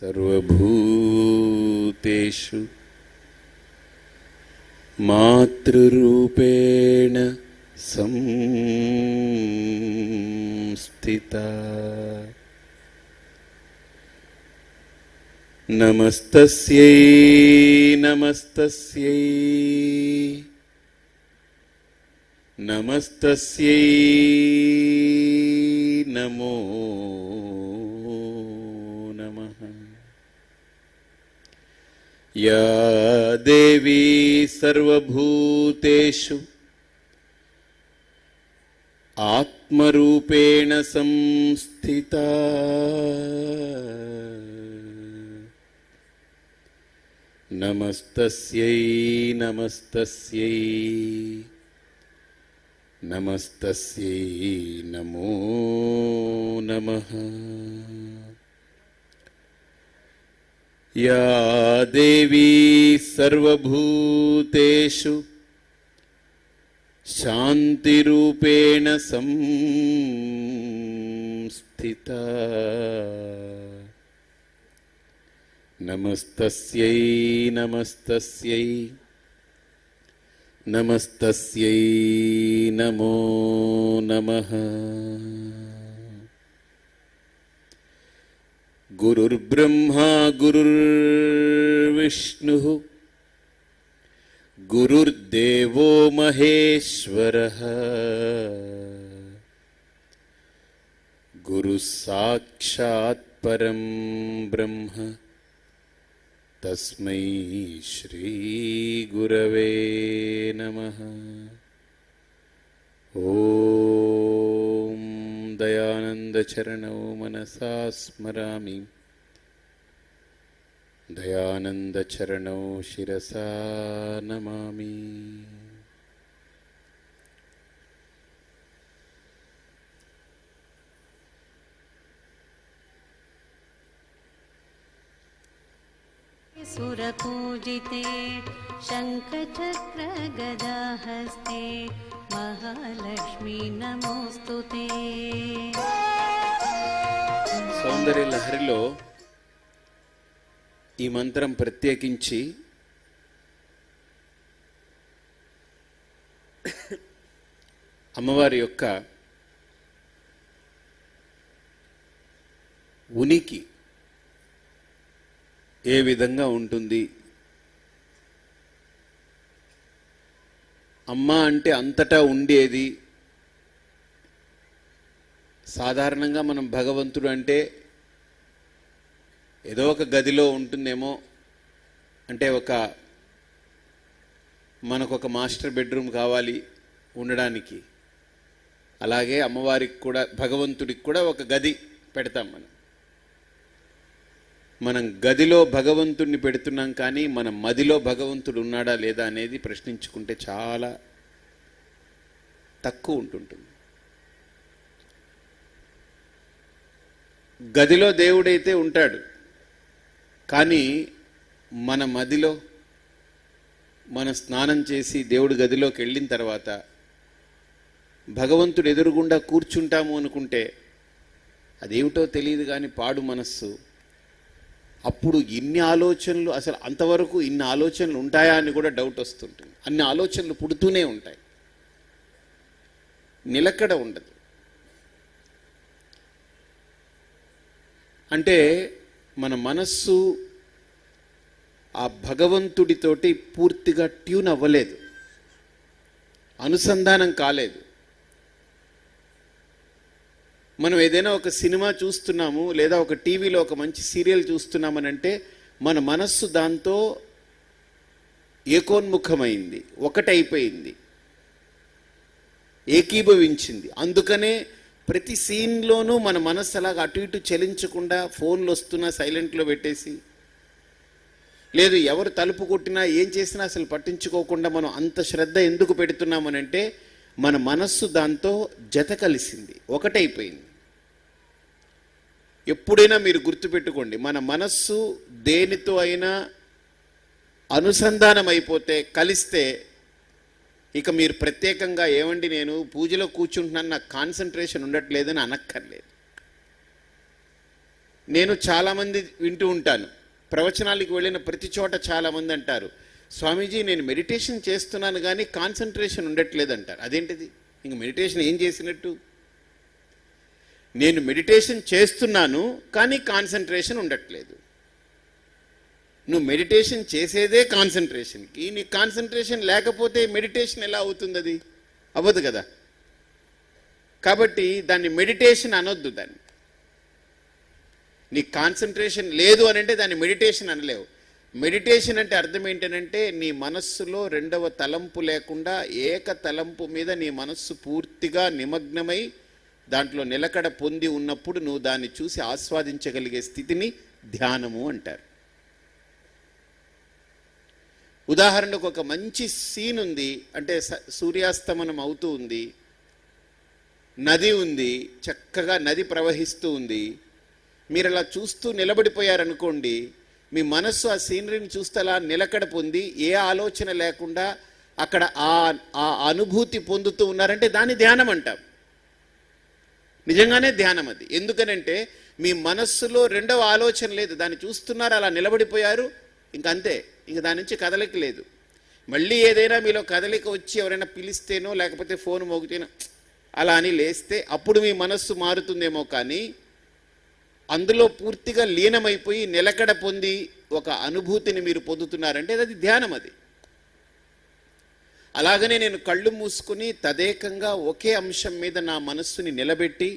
सर्वभूतेषु मातृरूपेण संस्थिता। नमस्तस्यै नमस्तस्यै नमस्तस्यै नमो नमः। या देवी सर्वभूतेषु आत्मरूपेण संस्थिता। नमस्तस्यै नमस्तस्यै नमस्तस्यै नमो नमः। या देवी सर्वभूतेषु शान्तिरूपेण संस्थिता। नमस्तस्यै नमस्तस्यै नमस्तस्यै नमो नमः। गुरुर्ब्रह्मा गुरुर्विष्णुः गुरुर्देवो महेश्वरः गुरुः साक्षात् परं ब्रह्म तस्मै श्री गुरवे नमः। ओम दयानंद चरणौ मनसा स्मरामि दयानंद चरणौ शिरसा नमामि। सुरपूजिते शङ्खचक्र गदाहस्ते महालक्ष्मी नमोस्तुते। సౌందర్య లహరిలో ఈ మంత్రం ప్రత్యేకించి అమ్మవారి యొక్క ఉనికి ఏ విధంగా ఉంటుంది, అమ్మ అంటే అంతటా ఉండేది. సాధారణంగా మనం భగవంతుడు అంటే ఏదో ఒక గదిలో ఉంటుందేమో, అంటే మనకు ఒక మాస్టర్ బెడ్రూమ్ కావాలి ఉండడానికి. అలాగే అమ్మవారికి కూడా, భగవంతుడికి కూడా ఒక గది పెడతాం. మనం గదిలో భగవంతుడిని పెడుతున్నాం, కానీ మన మదిలో భగవంతుడు ఉన్నాడా లేదా అనేది ప్రశ్నించుకుంటే చాలా తక్కువ ఉంటుంటుంది. గదిలో దేవుడైతే ఉంటాడు, కానీ మన మదిలో మనం స్నానం చేసి దేవుడి గదిలోకి వెళ్ళిన తర్వాత భగవంతుడు ఎదురుగుండా కూర్చుంటాము అనుకుంటే అదేమిటో తెలియదు, కానీ పాడు మనస్సు. అప్పుడు ఇన్ని ఆలోచనలు, అసలు అంతవరకు ఇన్ని ఆలోచనలు ఉంటాయా అని కూడా డౌట్ వస్తుంటుంది. అన్ని ఆలోచనలు పుడుతూనే ఉంటాయి, నిలకడ ఉండదు. అంటే మన మనస్సు ఆ భగవంతుడితోటి పూర్తిగా ట్యూన్ అవ్వలేదు, అనుసంధానం కాలేదు. మనం ఏదైనా ఒక సినిమా చూస్తున్నాము, లేదా ఒక టీవీలో ఒక మంచి సీరియల్ చూస్తున్నామనంటే మన మనస్సు దాంతో ఏకోన్ముఖమైంది, ఒకటైపోయింది, ఏకీభవించింది. అందుకనే ప్రతి సీన్లోనూ మన మనస్సు అలాగా అటు ఇటు చలించకుండా ఫోన్లు వస్తున్నా సైలెంట్లో పెట్టేసి, లేదు ఎవరు తలుపు కొట్టినా ఏం చేసినా అసలు పట్టించుకోకుండా మనం అంత శ్రద్ధ ఎందుకు పెడుతున్నామనంటే మన మనస్సు దాంతో జత కలిసింది, ఒకటైపోయింది. ఎప్పుడైనా మీరు గుర్తుపెట్టుకోండి, మన మనస్సు దేనితో అయినా అనుసంధానం అయిపోతే, కలిస్తే, ఇక మీరు ప్రత్యేకంగా ఏమండి నేను పూజలో కూర్చుంటున్నాను నాకు కాన్సన్ట్రేషన్ ఉండట్లేదని అనక్కర్లేదు. నేను చాలామంది వింటూ ఉంటాను, ప్రవచనాలకు వెళ్ళిన ప్రతి చోట చాలామంది అంటారు, స్వామీజీ నేను మెడిటేషన్ చేస్తున్నాను కానీ కాన్సన్ట్రేషన్ ఉండట్లేదు అంటారు. అదేంటిది? ఇంక మెడిటేషన్ ఏం చేసినట్టు? నేను మెడిటేషన్ చేస్తున్నాను కానీ కాన్సన్ట్రేషన్ ఉండట్లేదు. నువ్వు మెడిటేషన్ చేసేదే కాన్సన్ట్రేషన్కి, నీ కాన్సన్ట్రేషన్ లేకపోతే మెడిటేషన్ ఎలా అవుతుంది? అది అవ్వదు కదా. కాబట్టి దాన్ని మెడిటేషన్ అనొద్దు. దాన్ని నీ కాన్సన్ట్రేషన్ లేదు అని అంటే దాన్ని మెడిటేషన్ అనలేవు. మెడిటేషన్ అంటే అర్థం ఏంటంటే నీ మనస్సులో రెండవ తలంపు లేకుండా ఏక తలంపు మీద నీ మనస్సు పూర్తిగా నిమగ్నమై దాంట్లో నిలకడ పొంది ఉన్నప్పుడు నువ్వు దాన్ని చూసి ఆస్వాదించగలిగే స్థితిని ధ్యానము అంటారు. ఉదాహరణకు ఒక మంచి సీన్ ఉంది, అంటే సూర్యాస్తమనం అవుతూ ఉంది, నది ఉంది, చక్కగా నది ప్రవహిస్తూ ఉంది. మీరు అలా చూస్తూ నిలబడిపోయారనుకోండి, మీ మనస్సు ఆ సీనరీని చూస్తే అలా నిలకడ పొంది ఏ ఆలోచన లేకుండా అక్కడ ఆ అనుభూతి పొందుతూ ఉన్నారంటే దాన్ని ధ్యానం అంటాం. నిజంగానే ధ్యానం అది. ఎందుకనంటే మీ మనస్సులో రెండవ ఆలోచన లేదు, దాన్ని చూస్తున్నారు, అలా నిలబడిపోయారు, ఇంకంతే, ఇంక దాని నుంచి కదలిక లేదు. మళ్ళీ ఏదైనా మీలో కదలిక వచ్చి ఎవరైనా పిలిస్తేనో లేకపోతే ఫోన్ మోగితేనో అలా అని లేస్తే అప్పుడు మీ మనస్సు మారుతుందేమో, కానీ అందులో పూర్తిగా లీనమైపోయి నిలకడ పొంది ఒక అనుభూతిని మీరు పొందుతున్నారంటే అది ధ్యానం. అది అలాగనే నేను కళ్ళు మూసుకుని తదేకంగా ఒకే అంశం మీద నా మనస్సుని నిలబెట్టి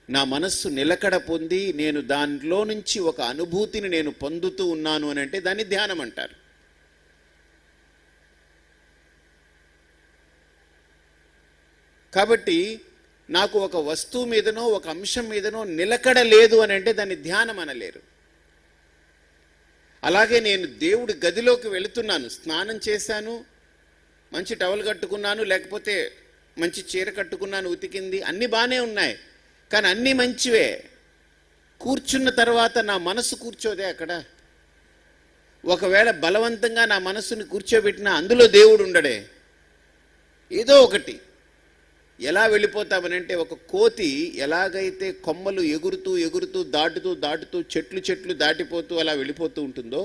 నా మనస్సు నిలకడ పొంది నేను దానిలో నుంచి ఒక అనుభూతిని నేను పొందుతూ ఉన్నాను అని అంటే దాన్ని ధ్యానం అంటారు. కాబట్టి నాకు ఒక వస్తువు మీదనో ఒక అంశం మీదనో నిలకడ లేదు అని అంటే దాన్ని ధ్యానం అనలేరు. అలాగే నేను దేవుడి గదిలోకి వెళుతున్నాను, స్నానం చేశాను, మంచి టవల్ కట్టుకున్నాను, లేకపోతే మంచి చీర కట్టుకున్నాను, ఉతికింది, అన్నీ బాగానే ఉన్నాయి, కానీ అన్నీ మంచివే. కూర్చున్న తర్వాత నా మనసు కూర్చోదే అక్కడ. ఒకవేళ బలవంతంగా నా మనస్సుని కూర్చోబెట్టినా అందులో దేవుడు ఉండడే. ఏదో ఒకటి ఎలా వెళ్ళిపోతామనంటే, ఒక కోతి ఎలాగైతే కొమ్మలు ఎగురుతూ ఎగురుతూ దాటుతూ చెట్లు దాటిపోతూ అలా వెళ్ళిపోతూ ఉంటుందో,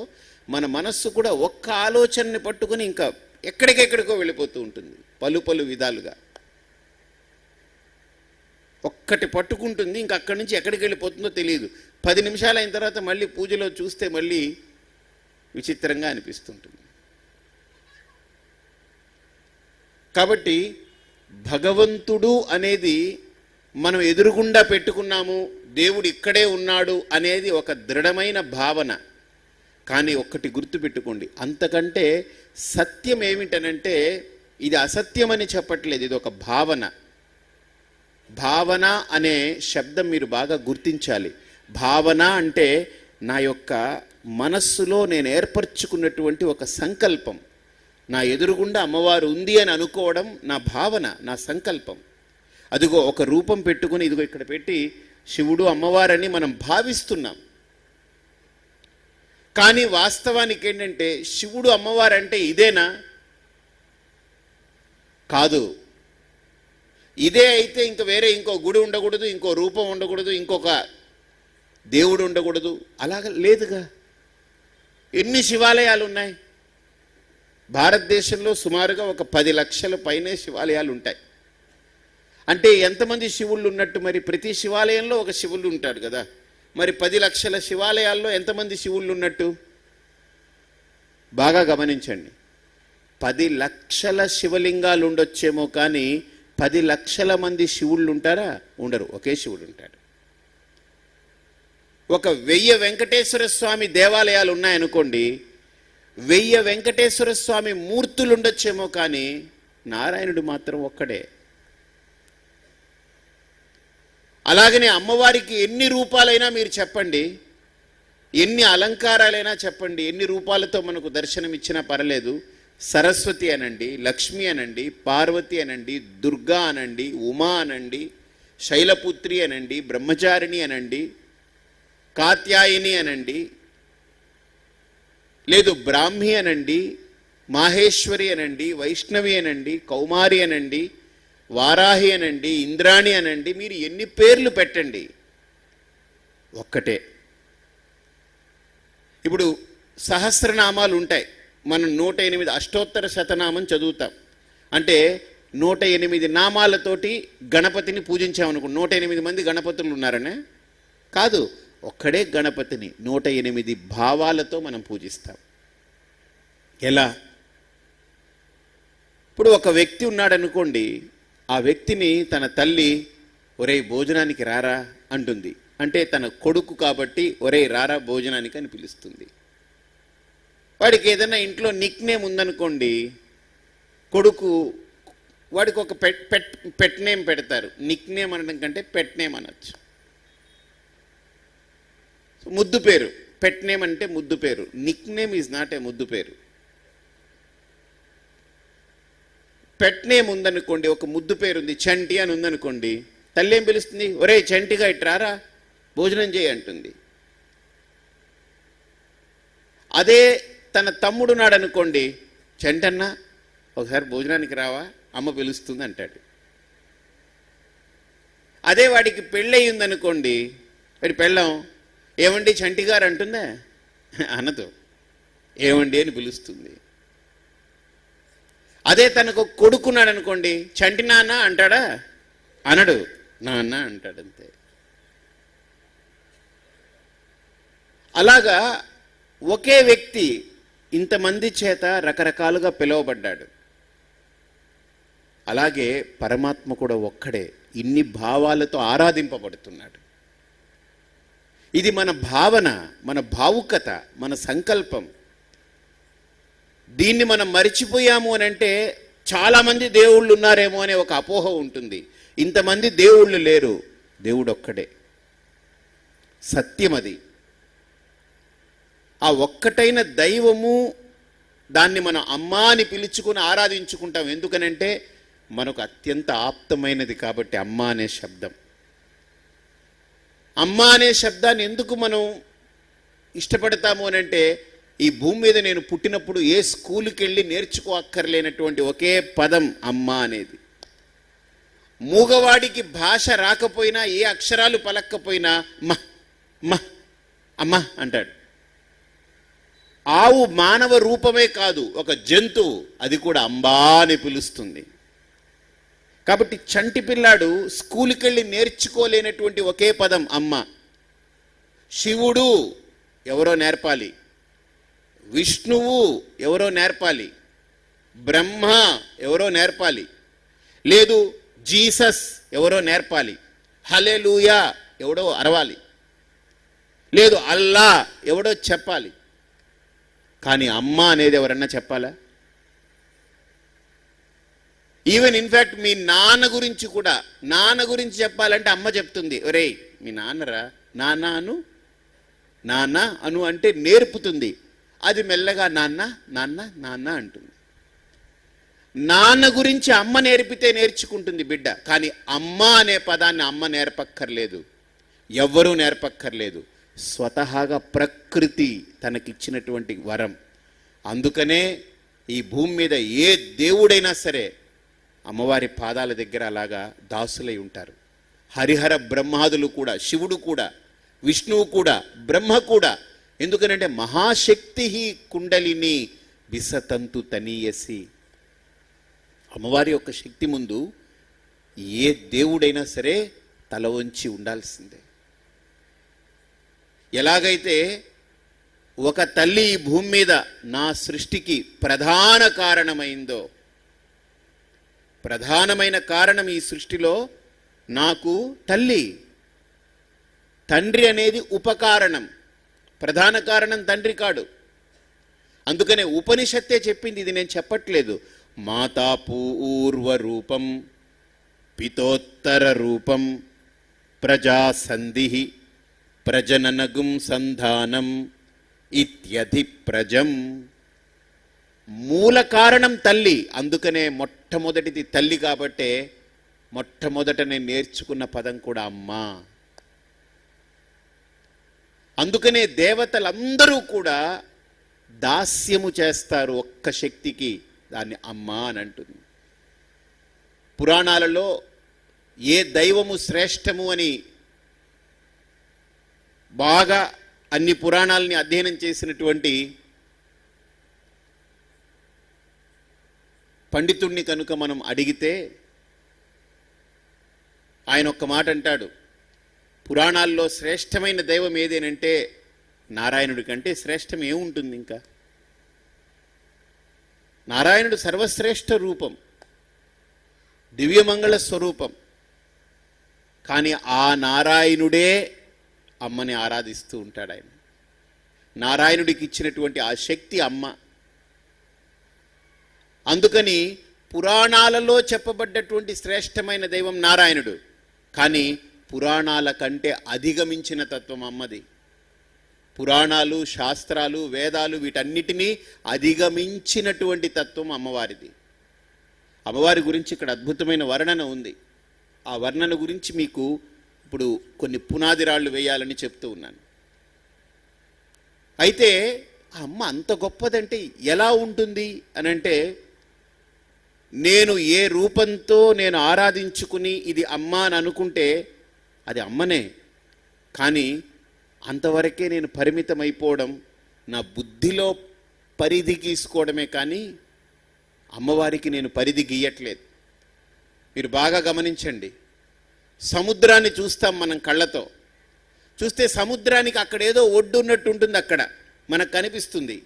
మన మనస్సు కూడా ఒక్క ఆలోచనని పట్టుకుని ఇంకా ఎక్కడికెక్కడికో వెళ్ళిపోతూ ఉంటుంది. పలు విధాలుగా ఒక్కటి పట్టుకుంటుంది, ఇంకా అక్కడి నుంచి ఎక్కడికి వెళ్ళిపోతుందో తెలియదు. 10 నిమిషాలు అయిన తర్వాత మళ్ళీ పూజలో చూస్తే మళ్ళీ విచిత్రంగా అనిపిస్తుంటుంది. కాబట్టి భగవంతుడు అనేది మనం ఎదురుగుండా పెట్టుకున్నాము, దేవుడు ఇక్కడే ఉన్నాడు అనేది ఒక దృఢమైన భావన. కానీ ఒక్కటి గుర్తుపెట్టుకోండి, అంతకంటే సత్యం ఏమిటనంటే ఇది అసత్యమని చెప్పట్లేదు, ఇది ఒక భావన. భావన అనే శబ్దం మీరు బాగా గుర్తించాలి. భావన అంటే నా యొక్క మనస్సులో నేను ఏర్పరచుకున్నటువంటి ఒక సంకల్పం. నా ఎదురుగుండా అమ్మవారు ఉంది అని అనుకోవడం నా భావన, నా సంకల్పం. అదిగో ఒక రూపం పెట్టుకుని ఇదిగో ఇక్కడ పెట్టి శివుడు అమ్మవారని మనం భావిస్తున్నాం. కానీ వాస్తవానికి ఏంటంటే శివుడు అమ్మవారంటే ఇదేనా? కాదు. ఇదే అయితే ఇంక వేరే ఇంకో గుడి ఉండకూడదు, ఇంకో రూపం ఉండకూడదు, ఇంకొక దేవుడు ఉండకూడదు, అలాగ లేదుగా. ఎన్ని శివాలయాలు ఉన్నాయి భారతదేశంలో? సుమారుగా ఒక 10 లక్షల పైనే శివాలయాలు ఉంటాయి. అంటే ఎంతమంది శివుళ్ళు ఉన్నట్టు? మరి ప్రతి శివాలయంలో ఒక శివుళ్ళు ఉంటాడు కదా. మరి 10 లక్షల శివాలయాల్లో ఎంతమంది శివుళ్ళు ఉన్నట్టు? బాగా గమనించండి. 10 లక్షల శివలింగాలు ఉండొచ్చేమో, కానీ 10 లక్షల మంది శివుళ్ళు ఉంటారా? ఉండరు. ఒకే శివుడు ఉంటాడు. ఒక 1000 వెంకటేశ్వర స్వామి దేవాలయాలు ఉన్నాయనుకోండి, 1000 వెంకటేశ్వర స్వామి మూర్తులు ఉండొచ్చేమో, కానీ నారాయణుడు మాత్రం ఒక్కడే. అలాగనే అమ్మవారికి ఎన్ని రూపాలైనా మీరు చెప్పండి, ఎన్ని అలంకారాలైనా చెప్పండి, ఎన్ని రూపాలతో మనకు దర్శనం ఇచ్చినా పర్లేదు. సరస్వతి అనండి, లక్ష్మి అనండి, పార్వతి అనండి, దుర్గా అనండి, ఉమా అనండి, శైలపుత్రి అనండి, బ్రహ్మచారిణి అనండి, కాత్యాయిని అనండి, లేదు బ్రాహ్మి అనండి, మాహేశ్వరి అనండి, వైష్ణవి అనండి, కౌమారి అనండి, వారాహి అనండి, ఇంద్రాణి అనండి, మీరు ఎన్ని పేర్లు పెట్టండి, ఒక్కటే. ఇప్పుడు సహస్రనామాలు ఉంటాయి. మనం 108 అష్టోత్తర శతనామం చదువుతాం. అంటే 108 నామాలతోటి గణపతిని పూజించామనుకో. 108 మంది గణపతులు ఉన్నారనే కాదు, ఒక్కడే గణపతిని 108 భావాలతో మనం పూజిస్తాం. ఎలా? ఇప్పుడు ఒక వ్యక్తి ఉన్నాడనుకోండి, ఆ వ్యక్తిని తన తల్లి ఒరేయ్ భోజనానికి రారా అంటుంది. అంటే తన కొడుకు కాబట్టి ఒరేయ్ రారా భోజనానికి అని పిలుస్తుంది. వాడికి ఏదైనా ఇంట్లో నిక్ నేమ్ ఉందనుకోండి, కొడుకు వాడికి ఒక పెట్ నేమ్ పెడతారు. నిక్ నేమ్ అనడం కంటే పెట్ నేమ్ అనొచ్చు. ముద్దు పేరు. పెట్ నేమ్ అంటే ముద్దు పేరు. Nick name is not a ముద్దు పేరు. పెట్ నేమ్ ఉందనుకోండి, ఒక ముద్దు పేరు ఉంది, చంటి అని ఉందనుకోండి, తల్లి ఏం పిలుస్తుంది? ఒరే చంటిగా ఇట్రారా భోజనం చేయి అంటుంది. అదే తన తమ్ముడు నాడు అనుకోండి, చంటన్నా ఒకసారి భోజనానికి రావా అమ్మ పిలుస్తుంది అంటాడు. అదే వాడికి పెళ్ళయి ఉందనుకోండి, వాడి పెళ్ళం ఏమండి చంటి గారు అంటుందా? అనదు, ఏమండి అని పిలుస్తుంది. అదే తనకు కొడుకున్నాడు అనుకోండి, చంటి నాన్న అంటాడా? అనడు, నాన్న అంటాడు అంతే. అలాగా ఒకే వ్యక్తి ఇంతమంది చేత రకరకాలుగా పిలువబడ్డాడు. అలాగే పరమాత్మ కూడా ఒక్కడే ఇన్ని భావాలతో ఆరాధింపబడుతున్నాడు. ఇది మన భావన, మన భావుకత, మన సంకల్పం. దీన్ని మనం మరిచిపోయాము అని అంటే చాలామంది దేవుళ్ళు ఉన్నారేమో అనే ఒక అపోహ ఉంటుంది. ఇంతమంది దేవుళ్ళు లేరు, దేవుడు ఒక్కడే, సత్యం అది. ఆ ఒక్కటైన దైవము, దాన్ని మనం అమ్మా అని పిలుచుకుని ఆరాధించుకుంటాం. ఎందుకనంటే మనకు అత్యంత ఆప్తమైనది కాబట్టి అమ్మ అనే శబ్దం. అమ్మ అనే శబ్దాన్ని ఎందుకు మనం ఇష్టపడతాము అని అంటే, ఈ భూమి మీద నేను పుట్టినప్పుడు ఏ స్కూల్కి వెళ్ళి నేర్చుకో అక్కర్లేనటువంటి ఒకే పదం అమ్మ అనేది. మూగవాడికి భాష రాకపోయినా, ఏ అక్షరాలు పలక్కపోయినా మ మ అమ్మ అంటాడు. ఆవు మానవ రూపమే కాదు, ఒక జంతువు, అది కూడా అంబా అని పిలుస్తుంది. కాబట్టి చంటి పిల్లాడు స్కూల్కి వెళ్ళి నేర్చుకోలేనటువంటి ఒకే పదం అమ్మ. శివుడు ఎవరో నేర్పాలి, విష్ణువు ఎవరో నేర్పాలి, బ్రహ్మ ఎవరో నేర్పాలి, లేదు జీసస్ ఎవరో నేర్పాలి, హల్లెలూయా ఎవడో అరవాలి, లేదు అల్లా ఎవడో చెప్పాలి. కానీ అమ్మ అనేది ఎవరన్నా చెప్పాలా? ఈవెన్ ఇన్ఫ్యాక్ట్ మీ నాన్న గురించి కూడా, నాన్న గురించి చెప్పాలంటే అమ్మ చెప్తుంది, ఒరేయ్ మీ నాన్నరా, నాన్న అను, నాన్న అను అంటే నేర్పుతుంది. అది మెల్లగా నాన్న నాన్న నాన్న అంటుంది. నాన్న గురించి అమ్మ నేర్పితే నేర్చుకుంటుంది బిడ్డ. కానీ అమ్మ అనే పదాన్ని అమ్మ నేర్పక్కర్లేదు, ఎవ్వరూ నేర్పక్కర్లేదు. స్వతహాగా ప్రకృతి తనకిచ్చినటువంటి వరం. అందుకనే ఈ భూమి మీద ఏ దేవుడైనా సరే అమ్మవారి పాదాల దగ్గర అలాగా దాసులై ఉంటారు. హరిహర బ్రహ్మాదులు కూడా, శివుడు కూడా, విష్ణువు కూడా, బ్రహ్మ కూడా. ఎందుకనంటే మహాశక్తి కుండలిని విసతంతు తనీయసి. అమ్మవారి యొక్క శక్తి ముందు ఏ దేవుడైనా సరే తల వంచి ఉండాల్సిందే. ఎలాగైతే ఒక తల్లి ఈ భూమి మీద నా సృష్టికి ప్రధాన కారణమైందో, ప్రధానమైన కారణం ఈ సృష్టిలో నాకు తల్లి. తండ్రి అనేది ఉపకారణం, ప్రధాన కారణం తండ్రి కాడు. అందుకనే ఉపనిషత్తే చెప్పింది, ఇది నేను చెప్పట్లేదు. మాతా పూర్వ రూపం పితోత్తర రూపం ప్రజాసంధి ప్రజననగుం సంధానం ఇత్యధి ప్రజం. మూల కారణం తల్లి. అందుకనే మొట్టమొదటిది తల్లి కాబట్టే మొట్టమొదట నేను నేర్చుకున్న పదం కూడా అమ్మ. అందుకనే దేవతలందరూ కూడా దాస్యము చేస్తారు ఒక్క శక్తికి, దాన్ని అమ్మ అని అంటుంది. పురాణాలలో ఏ దైవము శ్రేష్టము అని బాగా అన్ని పురాణాలని అధ్యయనం చేసినటువంటి పండితుణ్ణి కనుక మనం అడిగితే ఆయన ఒక్క మాట అంటాడు, పురాణాల్లో శ్రేష్టమైన దైవం ఏదేనంటే నారాయణుడి కంటే శ్రేష్టం ఏముంటుంది ఇంకా. నారాయణుడు సర్వశ్రేష్ఠ రూపం, దివ్యమంగళ స్వరూపం. కానీ ఆ నారాయణుడే అమ్మని ఆరాధిస్తూ ఉంటాడు. ఆయన నారాయణుడికి ఇచ్చినటువంటి ఆ శక్తి అమ్మ. అందుకని పురాణాలలో చెప్పబడ్డటువంటి శ్రేష్టమైన దైవం నారాయణుడు, కానీ పురాణాల కంటే అధిగమించిన తత్వం అమ్మది. పురాణాలు, శాస్త్రాలు, వేదాలు వీటన్నిటినీ అధిగమించినటువంటి తత్వం అమ్మవారిది. అమ్మవారి గురించి ఇక్కడ అద్భుతమైన వర్ణన ఉంది. ఆ వర్ణన గురించి మీకు ఇప్పుడు కొన్ని పునాది రాళ్ళు వేయాలని చెప్తూ ఉన్నాను. అయితే ఆ అమ్మ అంత గొప్పదంటే ఎలా ఉంటుంది అనంటే, నేను ఏ రూపంతో నేను ఆరాధించుకుని ఇది అమ్మ అని అనుకుంటే అది అమ్మనే, కానీ అంతవరకే నేను పరిమితమైపోవడం, నా బుద్ధిలో పరిధి గీసుకోవడమే, కానీ అమ్మవారికి నేను పరిధి గీయట్లేదు. మీరు బాగా గమనించండి, సముద్రాన్ని చూస్తాం మనం కళ్ళతో. చూస్తే సముద్రానికి అక్కడ ఏదో ఒడ్డు ఉన్నట్టు ఉంటుంది, అక్కడ మనకు కనిపిస్తుంది.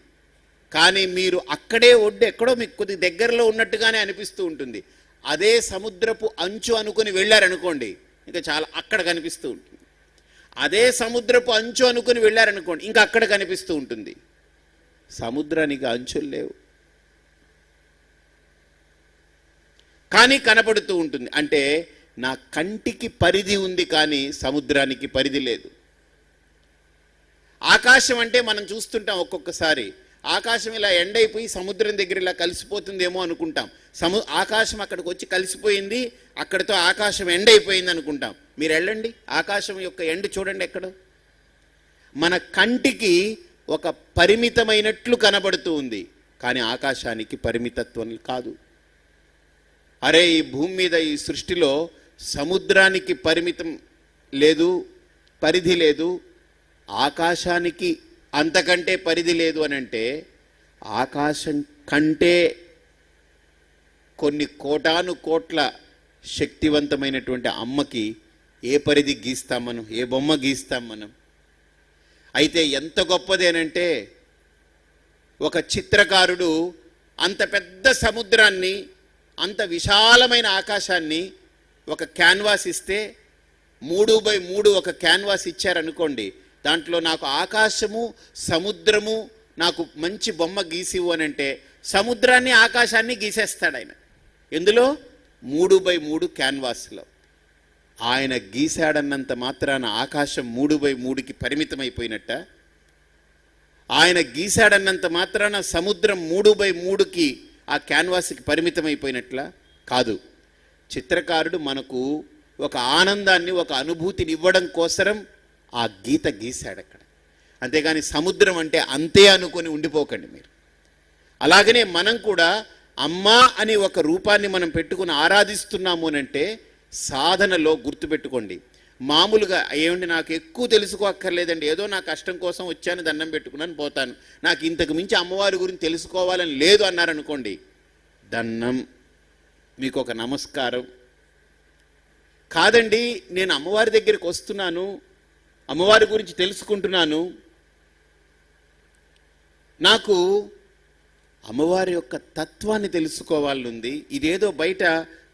కానీ మీరు అక్కడే ఒడ్డు ఎక్కడో మీకు కొద్ది దగ్గరలో ఉన్నట్టుగానే అనిపిస్తూ ఉంటుంది. అదే సముద్రపు అంచు అనుకుని వెళ్ళారనుకోండి, ఇంకా చాలా అక్కడ కనిపిస్తూ ఉంటుంది. అదే సముద్రపు అంచు అనుకుని వెళ్ళారనుకోండి, ఇంకా అక్కడ కనిపిస్తూ ఉంటుంది. సముద్రానికి అంచులు లేవు, కానీ కనపడుతూ ఉంటుంది. అంటే నా కంటికి పరిధి ఉంది, కానీ సముద్రానికి పరిధి లేదు. ఆకాశం అంటే మనం చూస్తుంటాం, ఒక్కొక్కసారి ఆకాశం ఇలా ఎండైపోయి సముద్రం దగ్గర ఇలా కలిసిపోతుందేమో అనుకుంటాం. ఆకాశం అక్కడికి వచ్చి కలిసిపోయింది, అక్కడితో ఆకాశం ఎండైపోయింది అనుకుంటాం. మీరు వెళ్ళండి, ఆకాశం యొక్క ఎండ చూడండి ఎక్కడ. మన కంటికి ఒక పరిమితమైనట్లు కనబడుతూ ఉంది, కానీ ఆకాశానికి పరిమితత్వం కాదు. అరే, ఈ భూమి మీద ఈ సృష్టిలో సముద్రానికి పరిమితం లేదు, పరిధి లేదు, ఆకాశానికి అంతకంటే పరిధి లేదు అని అంటే, ఆకాశం కంటే కొన్ని కోటాను కోట్ల శక్తివంతమైనటువంటి అమ్మకి ఏ పరిధి గీస్తాం మనం, ఏ బొమ్మ గీస్తాం మనం. అయితే ఎంత గొప్పదేనంటే, ఒక చిత్రకారుడు అంత పెద్ద సముద్రాన్ని, అంత విశాలమైన ఆకాశాన్ని ఒక క్యాన్వాస్ ఇస్తే, 3x3 ఒక క్యాన్వాస్ ఇచ్చారనుకోండి, దాంట్లో నాకు ఆకాశము సముద్రము నాకు మంచి బొమ్మ గీసివు అని అంటే సముద్రాన్ని ఆకాశాన్ని గీసేస్తాడు ఆయన. ఎందులో? 3x3 క్యాన్వాస్లో. ఆయన గీశాడన్నంత మాత్రాన ఆకాశం 3x3కి పరిమితమైపోయినట్ట? ఆయన గీశాడన్నంత మాత్రాన సముద్రం 3x3కి ఆ క్యాన్వాస్కి పరిమితమైపోయినట్లా? కాదు. చిత్రకారుడు మనకు ఒక ఆనందాన్ని, ఒక అనుభూతిని ఇవ్వడం కోసరం ఆ గీత గీశాడు అక్కడ. అంతేగాని సముద్రం అంటే అంతే అనుకొని ఉండిపోకండి మీరు. అలాగనే మనం కూడా అమ్మ అని ఒక రూపాన్ని మనం పెట్టుకుని ఆరాధిస్తున్నాము అనంటే సాధనలో గుర్తుపెట్టుకోండి. మామూలుగా ఏమండి నాకు ఎక్కువ తెలుసుకోక్కర్లేదండి, ఏదో నా కష్టం కోసం వచ్చాను, దండం పెట్టుకున్నాను, పోతాను, నాకు ఇంతకు మించి అమ్మవారి గురించి తెలుసుకోవాలని లేదు అన్నారనుకోండి, దండం, మీకు ఒక నమస్కారం. కాదండి, నేను అమ్మవారి దగ్గరికి వస్తున్నాను, అమ్మవారి గురించి తెలుసుకుంటున్నాను, నాకు అమ్మవారి యొక్క తత్వాన్ని తెలుసుకోవాలనుంది, ఇదేదో బయట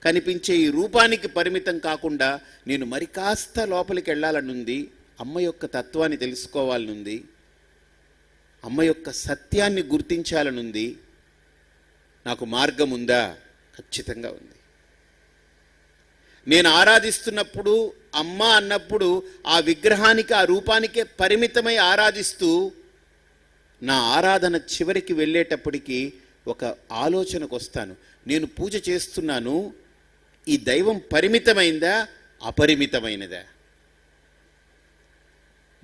కనిపించే ఈ రూపానికి పరిమితం కాకుండా నేను మరి కాస్త లోపలికి వెళ్ళాలనుంది, అమ్మ యొక్క తత్వాన్ని తెలుసుకోవాలనుంది, అమ్మ యొక్క సత్యాన్ని గుర్తించాలనుంది, నాకు మార్గం ఉందా? ఖచ్చితంగా ఉంది. నేను ఆరాధిస్తున్నప్పుడు, అమ్మ అన్నప్పుడు ఆ విగ్రహానికి, ఆ రూపానికే పరిమితమై ఆరాధిస్తూ నా ఆరాధన చివరికి వెళ్ళేటప్పటికీ ఒక ఆలోచనకు వస్తాను, నేను పూజ చేస్తున్నాను, ఈ దైవం పరిమితమైందా, అపరిమితమైనదా?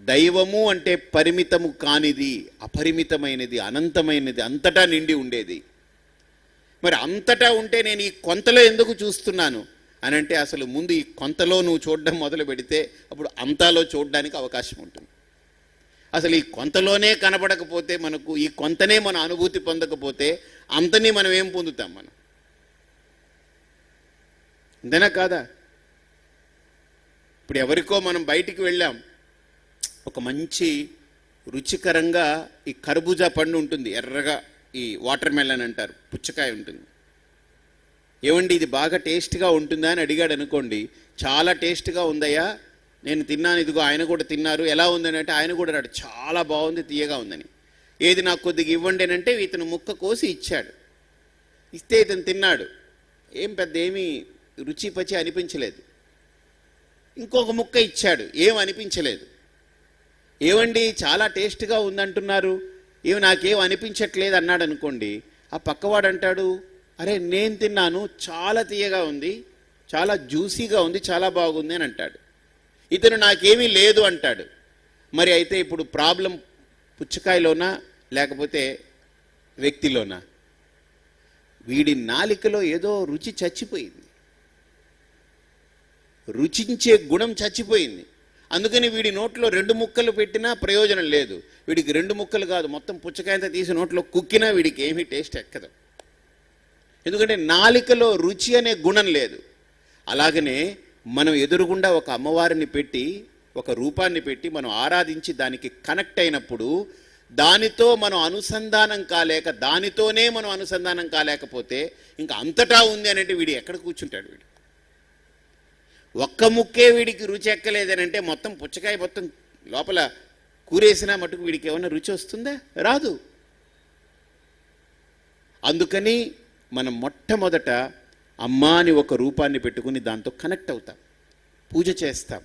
దైవము అంటే పరిమితము కానిది, అపరిమితమైనది, అనంతమైనది, అంతటా నిండి ఉండేది. మరి అంతటా ఉంటే నేను ఈ కొంతలో ఎందుకు చూస్తున్నాను అని అంటే, అసలు ముందు ఈ కొంతలో నువ్వు చూడడం మొదలు పెడితే అప్పుడు అంతాలో చూడడానికి అవకాశం ఉంటుంది. అసలు ఈ కొంతలోనే కనబడకపోతే మనకు, ఈ కొంతనే మన అనుభూతి పొందకపోతే అంతని మనం ఏం పొందుతాం? మనం అంతేనా కాదా? ఇప్పుడు ఎవరికో మనం బయటికి వెళ్ళాం, ఒక మంచి రుచికరంగా ఈ కర్బూజా పండు ఉంటుంది, ఎర్రగా, ఈ వాటర్ మెలన్ అంటారు, పుచ్చకాయ ఉంటుంది. ఏమండి ఇది బాగా టేస్ట్గా ఉంటుందా అని అడిగాడు అనుకోండి, చాలా టేస్ట్గా ఉందయ్యా, నేను తిన్నాను, ఇదిగో ఆయన కూడా తిన్నారు, ఎలా ఉందని అంటే ఆయన కూడా అన్నాడు చాలా బాగుంది, తీయగా ఉందని. ఏది నాకు కొద్దిగా ఇవ్వండి అని అంటే ఇతను ముక్క కోసి ఇచ్చాడు. ఇస్తే ఇతను తిన్నాడు, ఏం పెద్ద ఏమీ రుచి పచి అనిపించలేదు. ఇంకొక ముక్క ఇచ్చాడు, ఏం అనిపించలేదు. ఏమండి చాలా టేస్ట్గా ఉందంటున్నారు, ఏమి నాకేం అనిపించట్లేదు అన్నాడు అనుకోండి, ఆ పక్కవాడు అంటాడు అరే నేను తిన్నాను, చాలా తీయగా ఉంది, చాలా జ్యూసీగా ఉంది, చాలా బాగుంది అని అంటాడు. ఇతను నాకేమీ లేదు అంటాడు. మరి అయితే ఇప్పుడు ప్రాబ్లం పుచ్చకాయలోనా లేకపోతే వ్యక్తిలోనా? వీడి నాలికలో ఏదో రుచి చచ్చిపోయింది, రుచించే గుణం చచ్చిపోయింది. అందుకని వీడి నోట్లో 2 ముక్కలు పెట్టినా ప్రయోజనం లేదు. వీడికి 2 ముక్కలు కాదు, మొత్తం పుచ్చకాయంతా తీసి నోట్లో కుక్కినా వీడికి ఏమీ టేస్ట్ ఎక్కదు. ఎందుకంటే నాలికలో రుచి అనే గుణం లేదు. అలాగనే మనం ఎదురుగుండా ఒక అమ్మవారిని పెట్టి, ఒక రూపాన్ని పెట్టి మనం ఆరాధించి దానికి కనెక్ట్ అయినప్పుడు, దానితో మనం అనుసంధానం కాలేక, దానితోనే మనం అనుసంధానం కాలేకపోతే ఇంకా అంతటా ఉంది అంటే వీడు ఎక్కడ కూర్చుంటాడు? వీడు ఒక్క ముక్కే వీడికి రుచి ఎక్కలేదని అంటే మొత్తం పుచ్చకాయ మొత్తం లోపల కూరేసినా మటుకు వీడికి ఏమైనా రుచి వస్తుందా? రాదు. అందుకని మనం మొట్టమొదట అమ్మా అని ఒక రూపాన్ని పెట్టుకుని దాంతో కనెక్ట్ అవుతాం, పూజ చేస్తాం,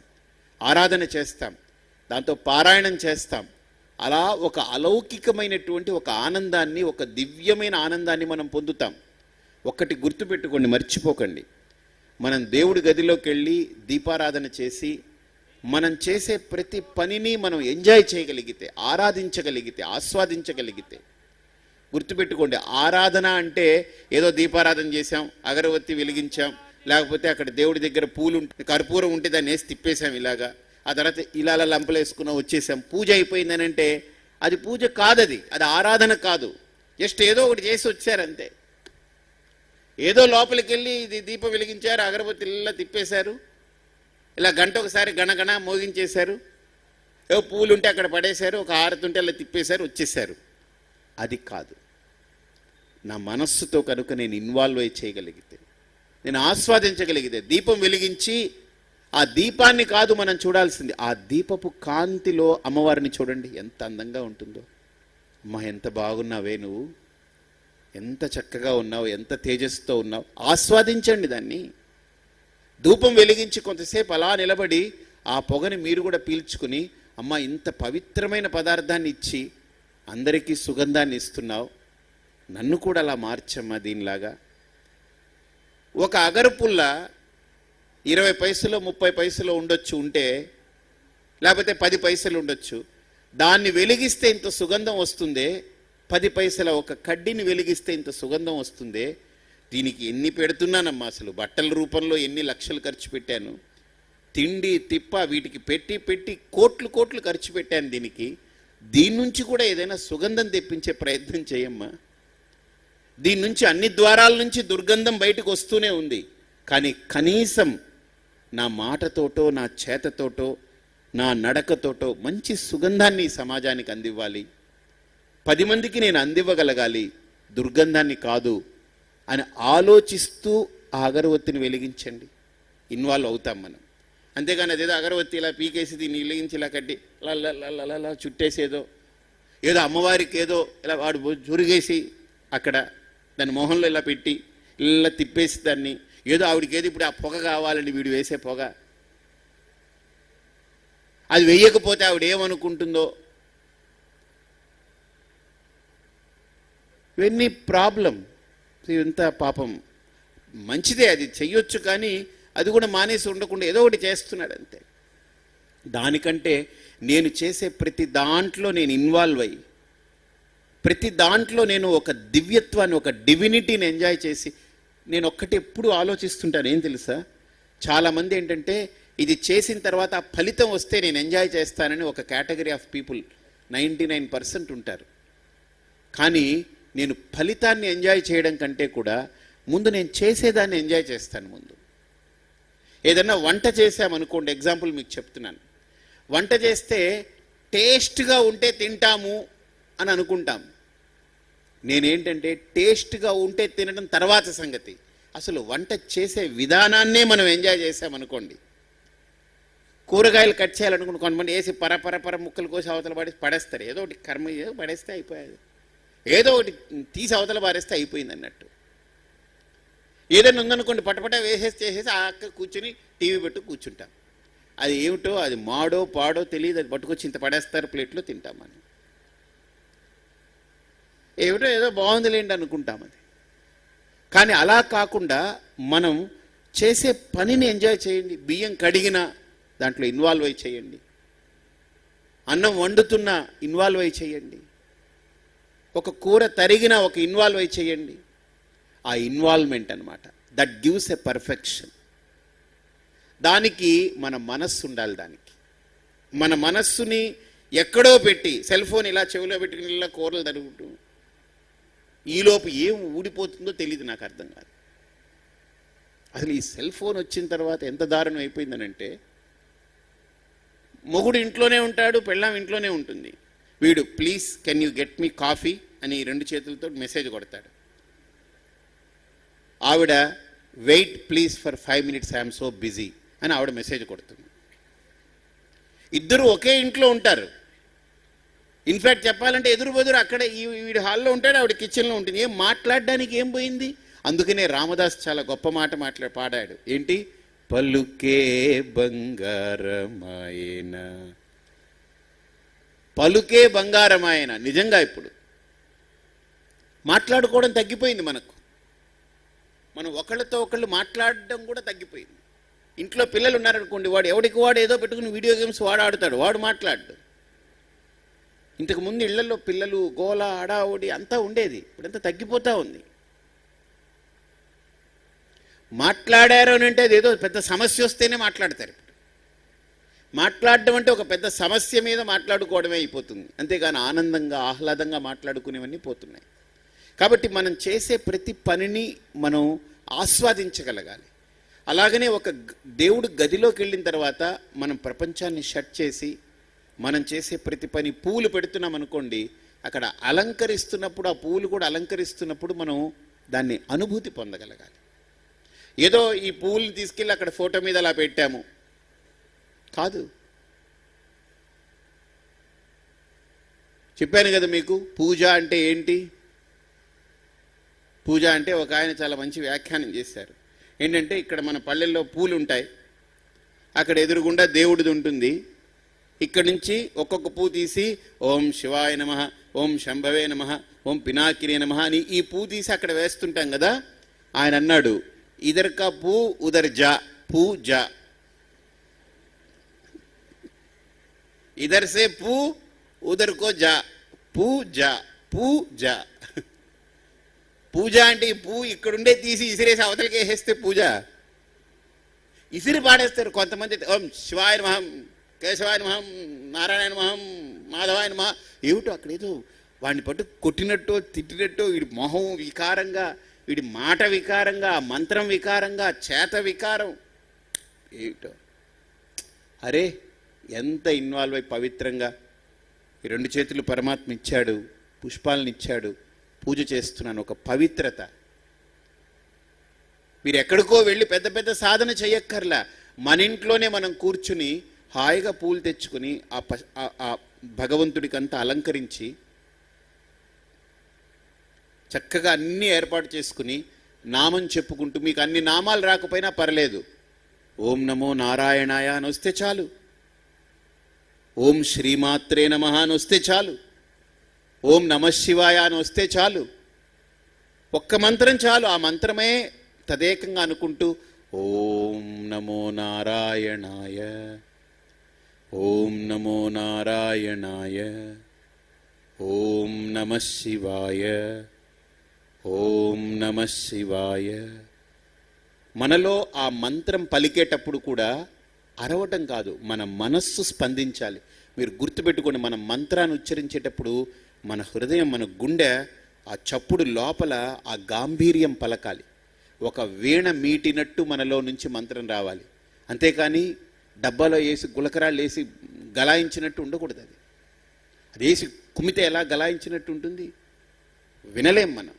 ఆరాధన చేస్తాం, దాంతో పారాయణం చేస్తాం. అలా ఒక అలౌకికమైనటువంటి ఒక ఆనందాన్ని, ఒక దివ్యమైన ఆనందాన్ని మనం పొందుతాం. ఒక్కటి గుర్తుపెట్టుకోండి, మర్చిపోకండి, మనం దేవుడి గదిలోకి వెళ్ళి దీపారాధన చేసి మనం చేసే ప్రతి పనిని మనం ఎంజాయ్ చేయగలిగితే, ఆరాధించగలిగితే, ఆస్వాదించగలిగితే, గుర్తుపెట్టుకోండి, ఆరాధన అంటే ఏదో దీపారాధన చేసాం, అగరవత్తి వెలిగించాం, లేకపోతే అక్కడ దేవుడి దగ్గర పూలు ఉంటే, కర్పూరం ఉంటే దాన్ని వేసి తిప్పేశాం ఇలాగా, ఆ తర్వాత ఇలా లంపలు వేసుకున్నాం వచ్చేసాం, పూజ అయిపోయిందని అంటే అది పూజ కాదు, అది ఆరాధన కాదు. జస్ట్ ఏదో ఒకటి చేసి వచ్చారంతే. ఏదో లోపలికి వెళ్ళి ఇది దీపం వెలిగించారు, అగరబత్తి ఇలా తిప్పేశారు, ఇలా గంట ఒకసారి గణగణ మోగించేశారు, ఏవో పూలు ఉంటే అక్కడ పడేశారు, ఒక హారతి ఉంటే అలా తిప్పేశారు, వచ్చేసారు. అది కాదు. నా మనస్సుతో కనుక నేను ఇన్వాల్వ్ అయి చేయగలిగితే, నేను ఆస్వాదించగలిగితే, దీపం వెలిగించి ఆ దీపాన్ని కాదు మనం చూడాల్సింది, ఆ దీపపు కాంతిలో అమ్మవారిని చూడండి, ఎంత అందంగా ఉంటుందో. అమ్మా ఎంత బాగున్నావే నువ్వు, ఎంత చక్కగా ఉన్నావు, ఎంత తేజస్సుతో ఉన్నావు, ఆస్వాదించండి దాన్ని. ధూపం వెలిగించి కొంతసేపు అలా నిలబడి ఆ పొగని మీరు కూడా పీల్చుకుని, అమ్మ ఇంత పవిత్రమైన పదార్థాన్ని ఇచ్చి అందరికీ సుగంధాన్ని ఇస్తున్నావు, నన్ను కూడా అలా మార్చమ్మా దీనిలాగా. ఒక అగరపుల్ల 20 పైసలు 30 పైసలు ఉండొచ్చు, ఉంటే లేకపోతే 10 పైసలు ఉండొచ్చు, దాన్ని వెలిగిస్తే ఇంత సుగంధం వస్తుందే, 10 పైసల ఒక కడ్డీని వెలిగిస్తే ఇంత సుగంధం వస్తుందే, దీనికి ఎన్ని పెడుతున్నానమ్మా, అసలు బట్టల రూపంలో ఎన్ని లక్షలు ఖర్చు పెట్టాను, తిండి తిప్ప వీటికి పెట్టి పెట్టి కోట్లు ఖర్చు పెట్టాను దీనికి, దీని నుంచి కూడా ఏదైనా సుగంధం తెప్పించే ప్రయత్నం చేయమ్మా. దీని నుంచి అన్ని ద్వారాల నుంచి దుర్గంధం బయటకు వస్తూనే ఉంది, కానీ కనీసం నా మాటతోటో, నా చేతతోటో, నా నడకతోటో మంచి సుగంధాన్ని సమాజానికి అందివ్వాలి, 10 మందికి నేను అందివ్వగలగాలి, దుర్గంధాన్ని కాదు అని ఆలోచిస్తూ ఆ అగరవత్తిని వెలిగించండి. ఇన్వాల్వ్ అవుతాం మనం. అంతేగాని అదేదో అగరవత్తి ఇలా పీకేసి దీన్ని వెలిగించి ఇలా కట్టి అలా చుట్టేసేదో, ఏదో అమ్మవారికి ఏదో ఇలా వాడు జురుగేసి అక్కడ దాని మొహంలో ఇలా పెట్టి ఇలా తిప్పేసి దాన్ని ఏదో ఆవిడికి ఏదో ఇప్పుడు ఆ పొగ కావాలండి, వీడు వేసే పొగ, అది వెయ్యకపోతే ఆవిడ ఏమనుకుంటుందో, ఇవన్నీ ప్రాబ్లం. ఇంత పాపం మంచిదే, అది చెయ్యొచ్చు, కానీ అది కూడా మానేసి ఉండకుండా ఏదో ఒకటి చేస్తున్నాడు అంతే. దానికంటే నేను చేసే ప్రతి దాంట్లో నేను ఇన్వాల్వ్ అయ్యి, ప్రతి దాంట్లో నేను ఒక దివ్యత్వాన్ని, ఒక డివినిటీని ఎంజాయ్ చేసి, నేను ఒక్కటి ఎప్పుడు ఆలోచిస్తుంటాను, ఏం తెలుసా, చాలామంది ఏంటంటే ఇది చేసిన తర్వాత ఆ ఫలితం వస్తే నేను ఎంజాయ్ చేస్తానని ఒక కేటగిరీ ఆఫ్ పీపుల్ 99% ఉంటారు. కానీ నేను ఫలితాన్ని ఎంజాయ్ చేయడం కంటే కూడా ముందు నేను చేసేదాన్ని ఎంజాయ్ చేస్తాను. ముందు ఏదన్నా వంట చేసామనుకోండి, ఎగ్జాంపుల్ మీకు చెప్తున్నాను. వంట చేస్తే టేస్ట్గా ఉంటే తింటాము అని అనుకుంటాం. నేనేంటంటే టేస్ట్గా ఉంటే తినడం తర్వాత సంగతి. అసలు వంట చేసే విధానాన్నే మనం ఎంజాయ్ చేసామనుకోండి. కూరగాయలు కట్ చేయాలనుకుని కొంతమంది వేసి పర ముక్కలు కోసి అవతల పడేస్తారు. ఏదో ఒకటి కర్మ ఏదో పడేస్తే అయిపోయాది, ఏదో ఒకటి తీసి అవతల పారేస్తే అయిపోయింది అన్నట్టు. ఏదైనా ఉందనుకోండి పటపట చేసేసి ఆ అక్క కూర్చుని టీవీ పెట్టు కూర్చుంటాం. అది ఏమిటో, అది మాడో పాడో తెలియదు, అది పట్టుకొచ్చి ఇంత పడేస్తారు ప్లేట్లో తింటామని. ఏమిటో ఏదో బాగుందిలేండి అనుకుంటాం అది. కానీ అలా కాకుండా మనం చేసే పనిని ఎంజాయ్ చేయండి. బియ్యం కడిగినా దాంట్లో ఇన్వాల్వ్ అయి చేయండి, అన్నం వండుతున్నా ఇన్వాల్వ్ అయి చేయండి, ఒక కూర తరిగినా ఒక ఇన్వాల్వ్ అయి చేయండి. ఆ ఇన్వాల్వ్మెంట్ అన్నమాట, దట్ గివ్స్ ఎ పర్ఫెక్షన్. దానికి మన మనస్సు ఉండాలి. దానికి మన మనస్సుని ఎక్కడో పెట్టి, సెల్ ఫోన్ ఇలా చెవిలో పెట్టుకుని ఇలా కూరలు తరుగుతూ ఈలోపు ఏం ఊడిపోతుందో తెలియదు, నాకు అర్థం కాదు. అసలు ఈ సెల్ ఫోన్ వచ్చిన తర్వాత ఎంత దారుణం అయిపోయిందనంటే, మొగుడు ఇంట్లోనే ఉంటాడు, పెళ్ళాం ఇంట్లోనే ఉంటుంది. వీడు please can you get me coffee అని 2 చేతులతో మెసేజ్ కొడతాడు. ఆవిడ wait please for 5 minutes I'm so busy అని ఆవిడ మెసేజ్ కొడుతుంది. ఇద్దరు ఒకే ఇంట్లో ఉంటారు. ఇన్ఫ్యాక్ట్ చెప్పాలంటే ఎదురు బెదురు అక్కడ వీడి హాల్లో ఉంటాడు, ఆవిడ కిచెన్లో ఉంటుంది. ఏం మాట్లాడడానికి ఏం పోయింది? అందుకనే రామదాస్ చాలా గొప్ప మాట పాడాడు. ఏంటి? పలుకే బంగారమాయన, పలుకే బంగారమాయన. నిజంగా ఇప్పుడు మాట్లాడుకోవడం తగ్గిపోయింది మనకు. మనం ఒకళ్ళతో ఒకళ్ళు మాట్లాడడం కూడా తగ్గిపోయింది. ఇంట్లో పిల్లలు ఉన్నారనుకోండి, వాడు ఎవడికి వాడు ఏదో పెట్టుకుని వీడియో గేమ్స్ వాడు ఆడుతాడు, వాడు మాట్లాడు. ఇంతకుముందు ఇళ్లలో పిల్లలు గోల అడావుడి అంతా ఉండేది, ఇప్పుడంతా తగ్గిపోతూ ఉంది. మాట్లాడారు అని అంటే అదేదో పెద్ద సమస్య వస్తేనే మాట్లాడతారు. ఇప్పుడు మాట్లాడడం అంటే ఒక పెద్ద సమస్య మీద మాట్లాడుకోవడమే అయిపోతుంది, అంతేగాని ఆనందంగా ఆహ్లాదంగా మాట్లాడుకునేవన్నీ పోతున్నాయి. కాబట్టి మనం చేసే ప్రతి పనిని మనం ఆస్వాదించగలగాలి. అలాగనే ఒక దేవుడు గదిలోకి వెళ్ళిన తర్వాత మనం ప్రపంచాన్ని షట్ చేసి మనం చేసే ప్రతి పని, పూలు పెడుతున్నాం అనుకోండి, అక్కడ అలంకరిస్తున్నప్పుడు ఆ పూలు కూడా అలంకరిస్తున్నప్పుడు మనం దాన్ని అనుభూతి పొందగలగాలి. ఏదో ఈ పూలను తీసుకెళ్ళి అక్కడ ఫోటో మీద అలా పెట్టాము కాదు. చెప్పాను కదా మీకు పూజ అంటే ఏంటి. పూజ అంటే ఒక ఆయన చాలా మంచి వ్యాఖ్యానం చేశారు. ఏంటంటే ఇక్కడ మన పల్లెల్లో పూలు ఉంటాయి, అక్కడ ఎదురుగుండా దేవుడిది ఉంటుంది. ఇక్కడి నుంచి ఒక్కొక్క పూ తీసి ఓం శివాయ నమః, ఓం శంభవే నమః, ఓం పినాకినే నమః అని ఈ పూ తీసి అక్కడ వేస్తుంటాం కదా. ఆయన అన్నాడు, ఇదర్ కా పూ ఉదర్ జా, పూజ. ఇదర్ సే పూ ఉదర్ కో జా, పూజ. పూజ పూజ అంటే ఈ పూ ఇక్కడుండే తీసి ఇసిరేసి అవతలకి వేసేస్తే పూజ. ఇసిరి పాడేస్తారు కొంతమంది. ఓం శివాయ నమః, కేశవాయ నమః, నారాయణ నమః, మాధవాయ నమః. ఏమిటో అక్కడేదో వాడిని పట్టు కొట్టినట్టు తిట్టినట్టు, వీడి మొహం వికారంగా, వీడి మాట వికారంగా, మంత్రం వికారంగా, చేత వికారం. ఏమిటో అరే ఎంత ఇన్వాల్వ్ అయి పవిత్రంగా ఈ 2 చేతులు పరమాత్మ ఇచ్చాడు, పుష్పాలను ఇచ్చాడు, పూజ చేస్తున్నాను, ఒక పవిత్రత. మీరు ఎక్కడికో వెళ్ళి పెద్ద పెద్ద సాధన చేయక్కర్లా, మన ఇంట్లోనే మనం కూర్చుని హాయిగా పూలు తెచ్చుకుని ఆ భగవంతుడికి అంతా అలంకరించి చక్కగా అన్నీ ఏర్పాటు చేసుకుని నామం చెప్పుకుంటూ, మీకు అన్ని నామాలు రాకపోయినా పర్లేదు, ఓం నమో నారాయణాయ అని వస్తే చాలు, ఓం శ్రీమాత్రే నమః అని వస్తే చాలు, ఓం నమః శివాయ అని వస్తే చాలు. ఒక్క మంత్రం చాలు. ఆ మంత్రమే తదేకంగా అనుకుంటూ ఓం నమో నారాయణాయ, ఓం నమో నారాయణాయ, ఓం నమః శివాయ, ఓం నమః శివాయ. మనలో ఆ మంత్రం పలికేటప్పుడు కూడా అరవటం కాదు, మన మనస్సు స్పందించాలి. మీరు గుర్తుపెట్టుకోండి, మన మంత్రాన్ని ఉచ్చరించేటప్పుడు మన హృదయం, మన గుండె, ఆ చప్పుడు లోపల ఆ గాంభీర్యం పలకాలి. ఒక వీణ మీటినట్టు మనలో నుంచి మంత్రం రావాలి. అంతేకాని డబ్బాలో వేసి గులకరాళ్ళు వేసి గలాయించినట్టు ఉండకూడదు. అది వేసి కుమితే ఎలా గలాయించినట్టు ఉంటుంది, వినలేం మనం.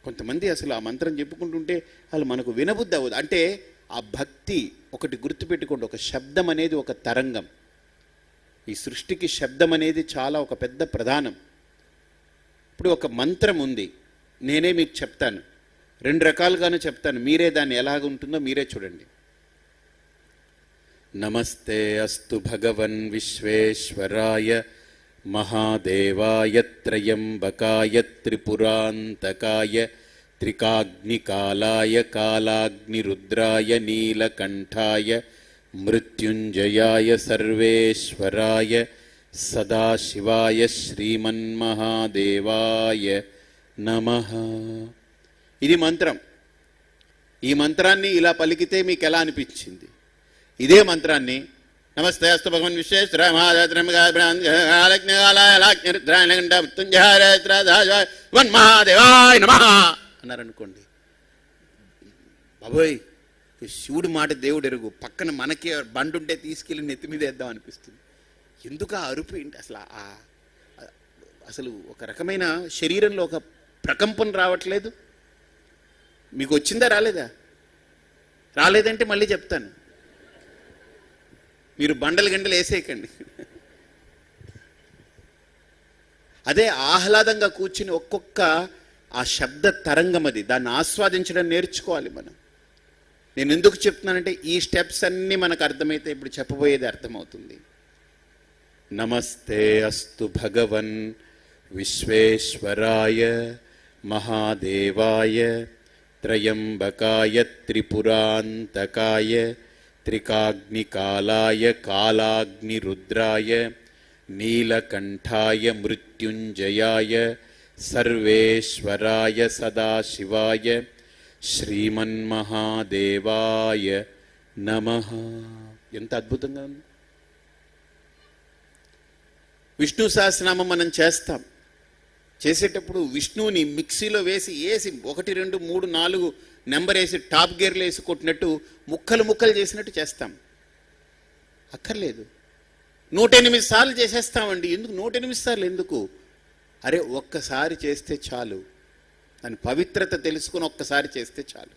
కొంతమంది అసలు ఆ మంత్రం చెప్పుకుంటుంటే వాళ్ళు మనకు వినబుద్ధి అవ్వదు. అంటే ఆ భక్తి, ఒకటి గుర్తుపెట్టుకోండి, ఒక శబ్దం అనేది ఒక తరంగం. ఈ సృష్టికి శబ్దం అనేది చాలా ఒక పెద్ద ప్రధానం. ఇప్పుడు ఒక మంత్రం ఉంది, నేనే మీకు చెప్తాను, 2 రకాలుగాను చెప్తాను, మీరే దాన్ని ఎలాగుంటుందో మీరే చూడండి. నమస్తే అస్తు భగవన్ విశ్వేశ్వరాయ మహాదేవాయ త్రయంబకాయ త్రిపురాంతకాయ త్రికాగ్నికాలాయ కాలాగ్నిరుద్రాయ నీలకంఠాయ మృత్యుంజయాయ సర్వేశ్వరాయ సదాశివాయ శ్రీమన్మహాదేవాయ నమః. ఇది మంత్రం. ఈ మంత్రాన్ని ఇలా పలికితే మీకు ఎలా అనిపించింది? ఇదే మంత్రాన్ని నమస్తే అస్తు భగవన్ విశ్వేశ్వరాయ మహాదేవాయ నమః అన్నారనుకోండి, బాబోయ్ శివుడు మాట దేవుడు ఎరుగు, పక్కన మనకి బండి ఉంటే తీసుకెళ్ళి నెత్తి మీద వేద్దాం అనిపిస్తుంది. ఎందుకు ఆ అరుపు ఏంటి అసలు? అసలు ఒక రకమైన శరీరంలో ఒక ప్రకంపన రావట్లేదు. మీకు వచ్చిందా రాలేదా? రాలేదంటే మళ్ళీ చెప్తాను, మీరు బండలు గంటలు వేసేయకండి. అదే ఆహ్లాదంగా కూర్చుని ఒక్కొక్క ఆ శబ్ద తరంగం, అది దాన్ని ఆస్వాదించడం నేర్చుకోవాలి మనం. నేను ఎందుకు చెప్తున్నానంటే ఈ స్టెప్స్ అన్నీ మనకు అర్థమైతే ఇప్పుడు చెప్పబోయేది అర్థమవుతుంది. నమస్తే అస్తు భగవన్ విశ్వేశ్వరాయ మహాదేవాయ త్రయంబకాయ త్రిపురాంతకాయ త్రికాగ్నికాలాయ కాలాగ్నిరుద్రాయ నీలకంఠాయ మృత్యుంజయాయ సర్వేశ్వరాయ సదాశివాయ శ్రీమన్మహాదేవాయ నమః. ఎంత అద్భుతంగా ఉంది. విష్ణు సహస్రనామం మనం చేస్తాం. చేసేటప్పుడు విష్ణువుని మిక్సీలో వేసి 1, 2, 3, 4 నెంబర్ వేసి టాప్ గేర్లో వేసి కొట్టినట్టు ముక్కలు చేసినట్టు చేస్తాం. అక్కర్లేదు, 108 సార్లు చేసేస్తామండి. ఎందుకు 108 సార్లు ఎందుకు? అరే ఒక్కసారి చేస్తే చాలు, దాని పవిత్రత తెలుసుకుని ఒక్కసారి చేస్తే చాలు.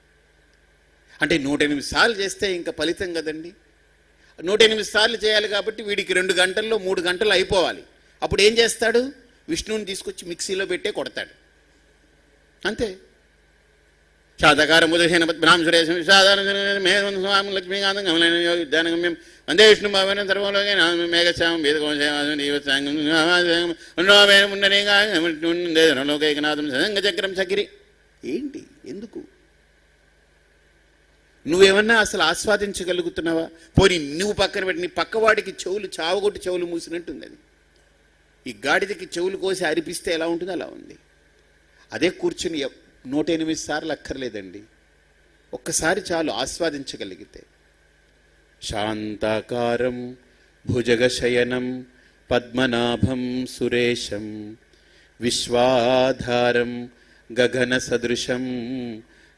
అంటే 108 సార్లు చేస్తే ఇంకా ఫలితం కదండి. 108 సార్లు చేయాలి కాబట్టి వీడికి 2 గంటల్లో 3 గంటలు అయిపోవాలి. అప్పుడు ఏం చేస్తాడు? విష్ణువుని తీసుకొచ్చి మిక్సీలో పెట్టే కొడతాడు, అంతే. శాతకారం ఉదయన బ్రాహ్మ సురేశం స్వామి లక్ష్మీకాంతం ఉద్యానగమ్యం వందే విష్ణు భావన సర్వంలో మేఘశ్యామం వేదకోశలోకైకనాథం సదంగ చక్రం చకిరి. ఏంటి? ఎందుకు? నువ్వేమన్నా అసలు ఆస్వాదించగలుగుతున్నావా? పోనీ నువ్వు పక్కన పెట్టి నీ పక్కవాడికి చెవులు చావగొట్టి చెవులు మూసినట్టుంది అది. ఈ గాడిదకి చెవులు కోసి అరిపిస్తే ఎలా ఉంటుంది అలా ఉంది. అదే కూర్చుని 108 సార్లు అక్కర్లేదండి, ఒక్కసారి చాలు ఆస్వాదించగలిగితే. శాంతాకారం భుజగశయనం పద్మనాభం సురేశం విశ్వాధారం గగన సదృశం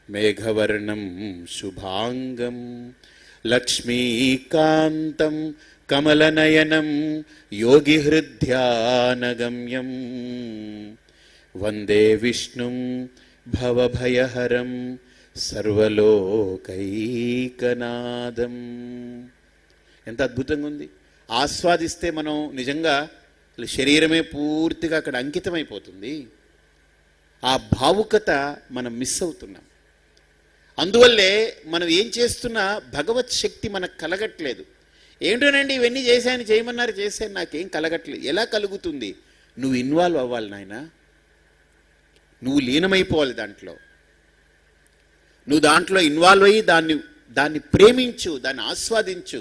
మేఘవర్ణం శుభాంగం లక్ష్మీకాంతం కమలనయనం యోగిహృద్ధ్యానగమ్యం వందే విష్ణుం భవభయహరం సర్వలోకైకనాథం. ఎంత అద్భుతంగా ఉంది. ఆస్వాదిస్తే మనం నిజంగా శరీరమే పూర్తిగా అక్కడ అంకితమైపోతుంది. ఆ భావుకత మనం మిస్ అవుతున్నాం. అందువల్లే మనం ఏం చేస్తున్నా భగవత్ శక్తి మనకు కలగట్లేదు. ఏంటోనండి ఇవన్నీ చేశాను, చేయమన్నారు, చేశాను, నాకేం కలగట్లేదు. ఎలా కలుగుతుంది? నువ్వు ఇన్వాల్వ్ అవ్వాలి నాయన, నువ్వు లీనమైపోవాలి దాంట్లో. నువ్వు దాంట్లో ఇన్వాల్వ్ అయ్యి దాన్ని ప్రేమించు, దాన్ని ఆస్వాదించు.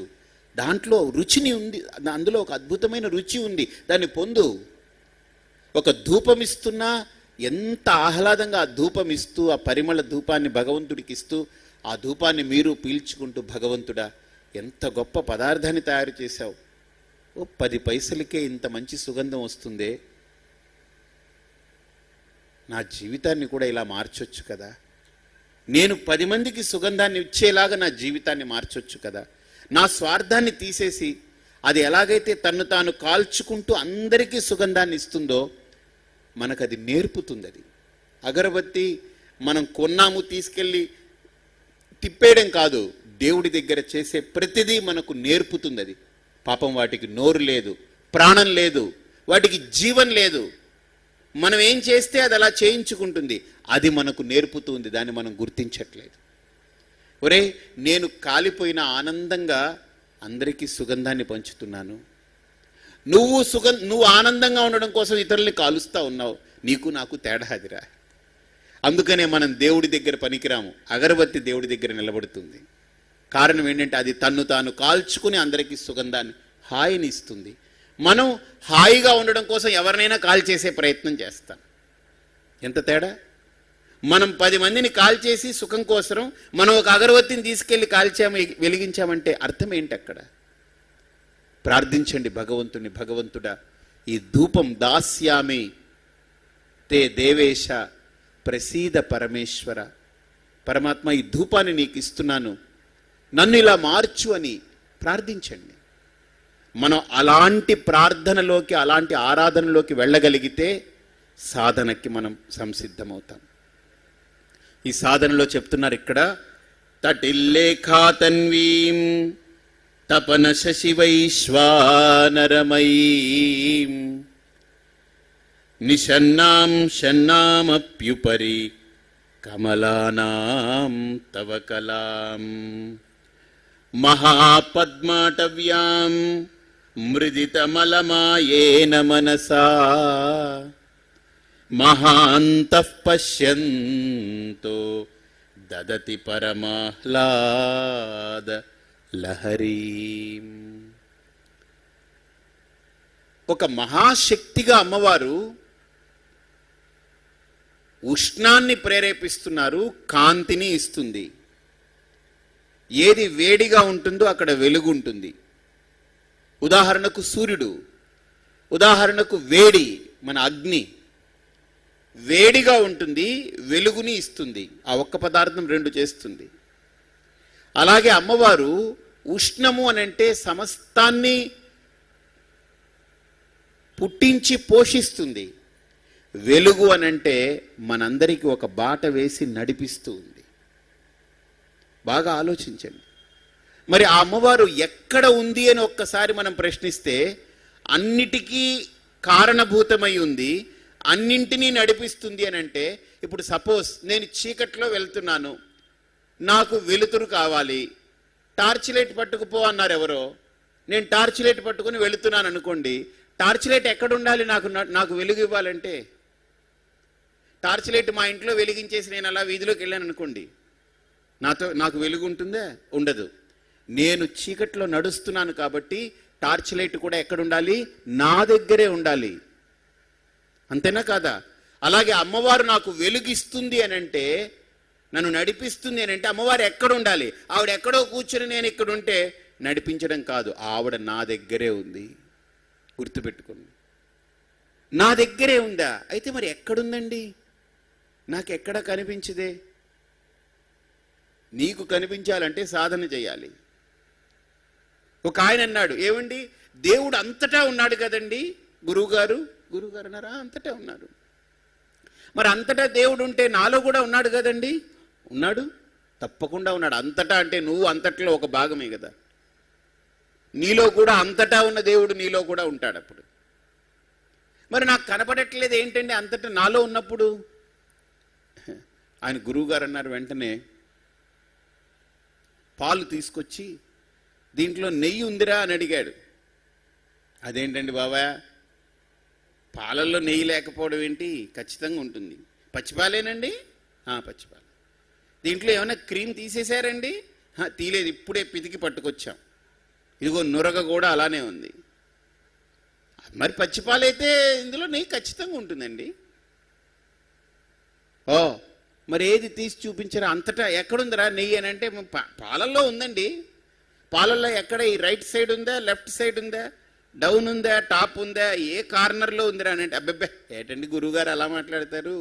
దాంట్లో రుచిని ఉంది, అందులో ఒక అద్భుతమైన రుచి ఉంది, దాన్ని పొందు. ఒక ధూపం ఇస్తున్నా ఎంత ఆహ్లాదంగా ఆ ధూపం ఇస్తూ, ఆ పరిమళ ధూపాన్ని భగవంతుడికి ఇస్తూ, ఆ ధూపాన్ని మీరు పీల్చుకుంటూ, భగవంతుడా ఎంత గొప్ప పదార్థాన్ని తయారు చేశావు, ఓ 10 పైసలకే ఇంత మంచి సుగంధం వస్తుందే, నా జీవితాన్ని కూడా ఇలా మార్చొచ్చు కదా, నేను 10 మందికి సుగంధాన్ని ఇచ్చేలాగా నా జీవితాన్ని మార్చొచ్చు కదా. నా స్వార్థాన్ని తీసేసి అది ఎలాగైతే తన్ను తాను కాల్చుకుంటూ అందరికీ సుగంధాన్ని ఇస్తుందో మనకు అది నేర్పుతుంది. అది అగరబత్తి మనం కొన్నాము తీసుకెళ్ళి తిప్పేయడం కాదు, దేవుడి దగ్గర చేసే ప్రతిదీ మనకు నేర్పుతుంది. అది పాపం వాటికి నోరు లేదు, ప్రాణం లేదు, వాటికి జీవం లేదు. మనం ఏం చేస్తే అది అలా చేయించుకుంటుంది, అది మనకు నేర్పుతుంది, దాన్ని మనం గుర్తించట్లేదు. ఒరే, నేను కాలిపోయిన ఆనందంగా అందరికీ సుగంధాన్ని పంచుతున్నాను, నువ్వు ఆనందంగా ఉండడం కోసం ఇతరుల్ని కాలుస్తూ ఉన్నావు, నీకు నాకు తేడా అదిరా. అందుకనే మనం దేవుడి దగ్గర పనికిరాము, అగరబత్తి దేవుడి దగ్గర నిలబడుతుంది. కారణం ఏంటంటే అది తన్ను తాను కాల్చుకుని అందరికీ సుగంధాన్ని హాయిని ఇస్తుంది. మనం హాయిగా ఉండడం కోసం ఎవరినైనా కాల్ చేసే ప్రయత్నం చేస్తాం. ఎంత తేడా! మనం 10 మందిని కాల్ చేసి సుఖం కోసం మనం ఒక అగరబత్తిని తీసుకెళ్ళి కాల్చాము, వెలిగించామంటే అర్థం ఏంటి అక్కడ? ప్రార్థించండి భగవంతుని, భగవంతుడా ఈ ధూపం దాస్యామి తే దేవేశ ప్రసీద పరమేశ్వర, పరమాత్మ ఈ ధూపాన్ని నీకు ఇస్తున్నాను, నన్ను ఇలా మార్చు అని ప్రార్థించండి. మనం అలాంటి ప్రార్థనలోకి, అలాంటి ఆరాధనలోకి వెళ్ళగలిగితే సాధనకి మనం సంసిద్ధమవుతాం. ఈ సాధనలో చెప్తున్నారు ఇక్కడ, తటిల్లేఖాతన్వీం తపన శశివైశ్వానరమయీం నిషన్నాం షన్నామప్యుపరి కమలానాం తవ కలాం మహాపద్మాటవ్యాం మృదితమలమాయేన మనసా మహాంతః పశ్యంతో దదతి పరమాహ్లాద లహరీం. ఒక మహాశక్తిగా అమ్మవారు ఉష్ణాన్ని ప్రేరేపిస్తున్నారు, కాంతిని ఇస్తుంది. ఏది వేడిగా ఉంటుందో అక్కడ వెలుగు ఉంటుంది. ఉదాహరణకు సూర్యుడు, ఉదాహరణకు వేడి మన అగ్ని వేడిగా ఉంటుంది, వెలుగుని ఇస్తుంది. ఆ ఒక్క పదార్థం 2 చేస్తుంది. అలాగే అమ్మవారు ఉష్ణము అనంటే సమస్తాన్ని పుట్టించి పోషిస్తుంది. వెలుగు అనంటే మనందరికీ ఒక బాట వేసి నడిపిస్తూ ఉంది. బాగా ఆలోచించండి. మరి ఆ అమ్మవారు ఎక్కడ ఉంది అని ఒక్కసారి మనం ప్రశ్నిస్తే అన్నిటికీ కారణభూతమై ఉంది, అన్నింటినీ నడిపిస్తుంది అని అంటే, ఇప్పుడు సపోజ్ నేను చీకట్లో వెళ్తున్నాను, నాకు వెలుతురు కావాలి, టార్చ్ లైట్ పట్టుకుపో అన్నారు ఎవరో, నేను టార్చ్ లైట్ పట్టుకుని వెళుతున్నాను అనుకోండి, టార్చ్ లైట్ ఎక్కడ ఉండాలి నాకు వెలుగు ఇవ్వాలంటే? టార్చ్ లైట్ మా ఇంట్లో వెలిగించేసి నేను అలా వీధిలోకి వెళ్ళాను అనుకోండి, నాకు వెలుగు ఉంటుందా? ఉండదు. నేను చీకట్లో నడుస్తున్నాను కాబట్టి టార్చ్ లైట్ కూడా ఎక్కడ ఉండాలి? నా దగ్గరే ఉండాలి. అంతేనా కాదా? అలాగే అమ్మవారు నాకు వెలుగిస్తుంది అని అంటే, నన్ను నడిపిస్తుంది అని అంటే అమ్మవారు ఎక్కడ ఉండాలి? ఆవిడ ఎక్కడో కూర్చొని నేను ఇక్కడ ఉంటే నడిపించడం కాదు, ఆవిడ నా దగ్గరే ఉంది. గుర్తుపెట్టుకోండి, నా దగ్గరే ఉందా? అయితే మరి ఎక్కడుందండి? నాకు ఎక్కడ కనిపించదే. నీకు కనిపించాలంటే సాధన చేయాలి. ఒక ఆయన అన్నాడు, ఏమండి దేవుడు అంతటా ఉన్నాడు కదండి గురువుగారు అన్నారా? అంతటా ఉన్నాడు. మరి అంతటా దేవుడు ఉంటే నాలో కూడా ఉన్నాడు కదండి? ఉన్నాడు, తప్పకుండా ఉన్నాడు. అంతటా అంటే నువ్వు అంతట్లో ఒక భాగమే కదా. నీలో కూడా అంతటా ఉన్న దేవుడు నీలో కూడా ఉంటాడు. అప్పుడు మరి నాకు కనపడట్లేదు ఏంటండి అంతటా నాలో ఉన్నప్పుడు? ఆయన గురువుగారు అన్నారు, వెంటనే పాలు తీసుకొచ్చి దీంట్లో నెయ్యి ఉందిరా అని అడిగాడు. అదేంటండి బాబాయ్, పాలల్లో నెయ్యి లేకపోవడం ఏంటి? ఖచ్చితంగా ఉంటుంది. పచ్చిపాలేనండి? పచ్చిపాలు. దీంట్లో ఏమైనా క్రీమ్ తీసేశారండి? తీలేదు, ఇప్పుడే పితికి పట్టుకొచ్చాం. ఇదిగో నురగ కూడా అలానే ఉంది. మరి పచ్చిపాలైతే ఇందులో నెయ్యి ఖచ్చితంగా ఉంటుందండి. మరి ఏది తీసి చూపించారా? అంతటా ఎక్కడుందిరా నెయ్యి అని అంటే, పాలల్లో ఉందండి. పాలల్లో ఎక్కడ ఈ రైట్ సైడ్ ఉందా, లెఫ్ట్ సైడ్ ఉందా, డౌన్ ఉందా, టాప్ ఉందా, ఏ కార్నర్లో ఉందిరా అని అంటే అబ్బబ్బే ఏటండి గురువుగారు అలా మాట్లాడతారు,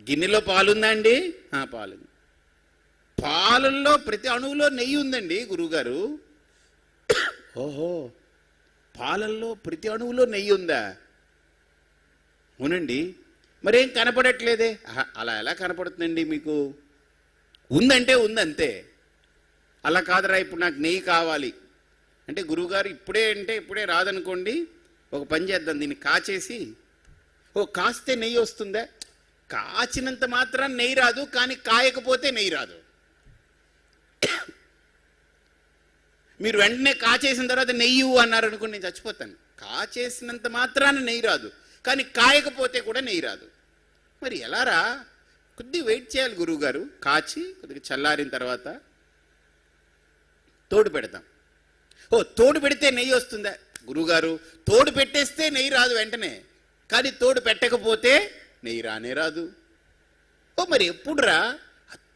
గిన్నెలో పాలుందా అండి, పాలుంది. పాలల్లో ప్రతి అణువులో నెయ్యి ఉందండి గురువుగారు. ఓహో, పాలల్లో ప్రతి అణువులో నెయ్యి ఉందా? అవునండి. మరేం కనపడట్లేదే? అలా ఎలా కనపడుతుందండి మీకు? ఉందంటే ఉందంతే. అలా కాదురా, ఇప్పుడు నాకు నెయ్యి కావాలి అంటే గురువుగారు ఇప్పుడే అంటే ఇప్పుడే రాదనుకోండి, ఒక పని చేద్దాం, దీన్ని కాచేసి కాస్తే నెయ్యి వస్తుందా? కాచినంత మాత్రం నెయ్యి రాదు, కానీ కాయకపోతే నెయ్యి రాదు. మీరు వెంటనే కాచేసిన తర్వాత నెయ్యి అన్నారు అనుకోండి, నేను చచ్చిపోతాను. కాచేసినంత మాత్రాన నెయ్యి రాదు, కానీ కాయకపోతే కూడా నెయ్యి రాదు. మరి ఎలారా? కొద్దిగా వెయిట్ చేయాలి గురువుగారు. కాచి కొద్దిగా చల్లారిన తర్వాత తోడు పెడతాం. తోడు పెడితే నెయ్యి వస్తుందా? గురువుగారు తోడు పెట్టేస్తే నెయ్యి రాదు వెంటనే, కానీ తోడు పెట్టకపోతే నెయ్యి రానే రాదు. మరి ఎప్పుడురా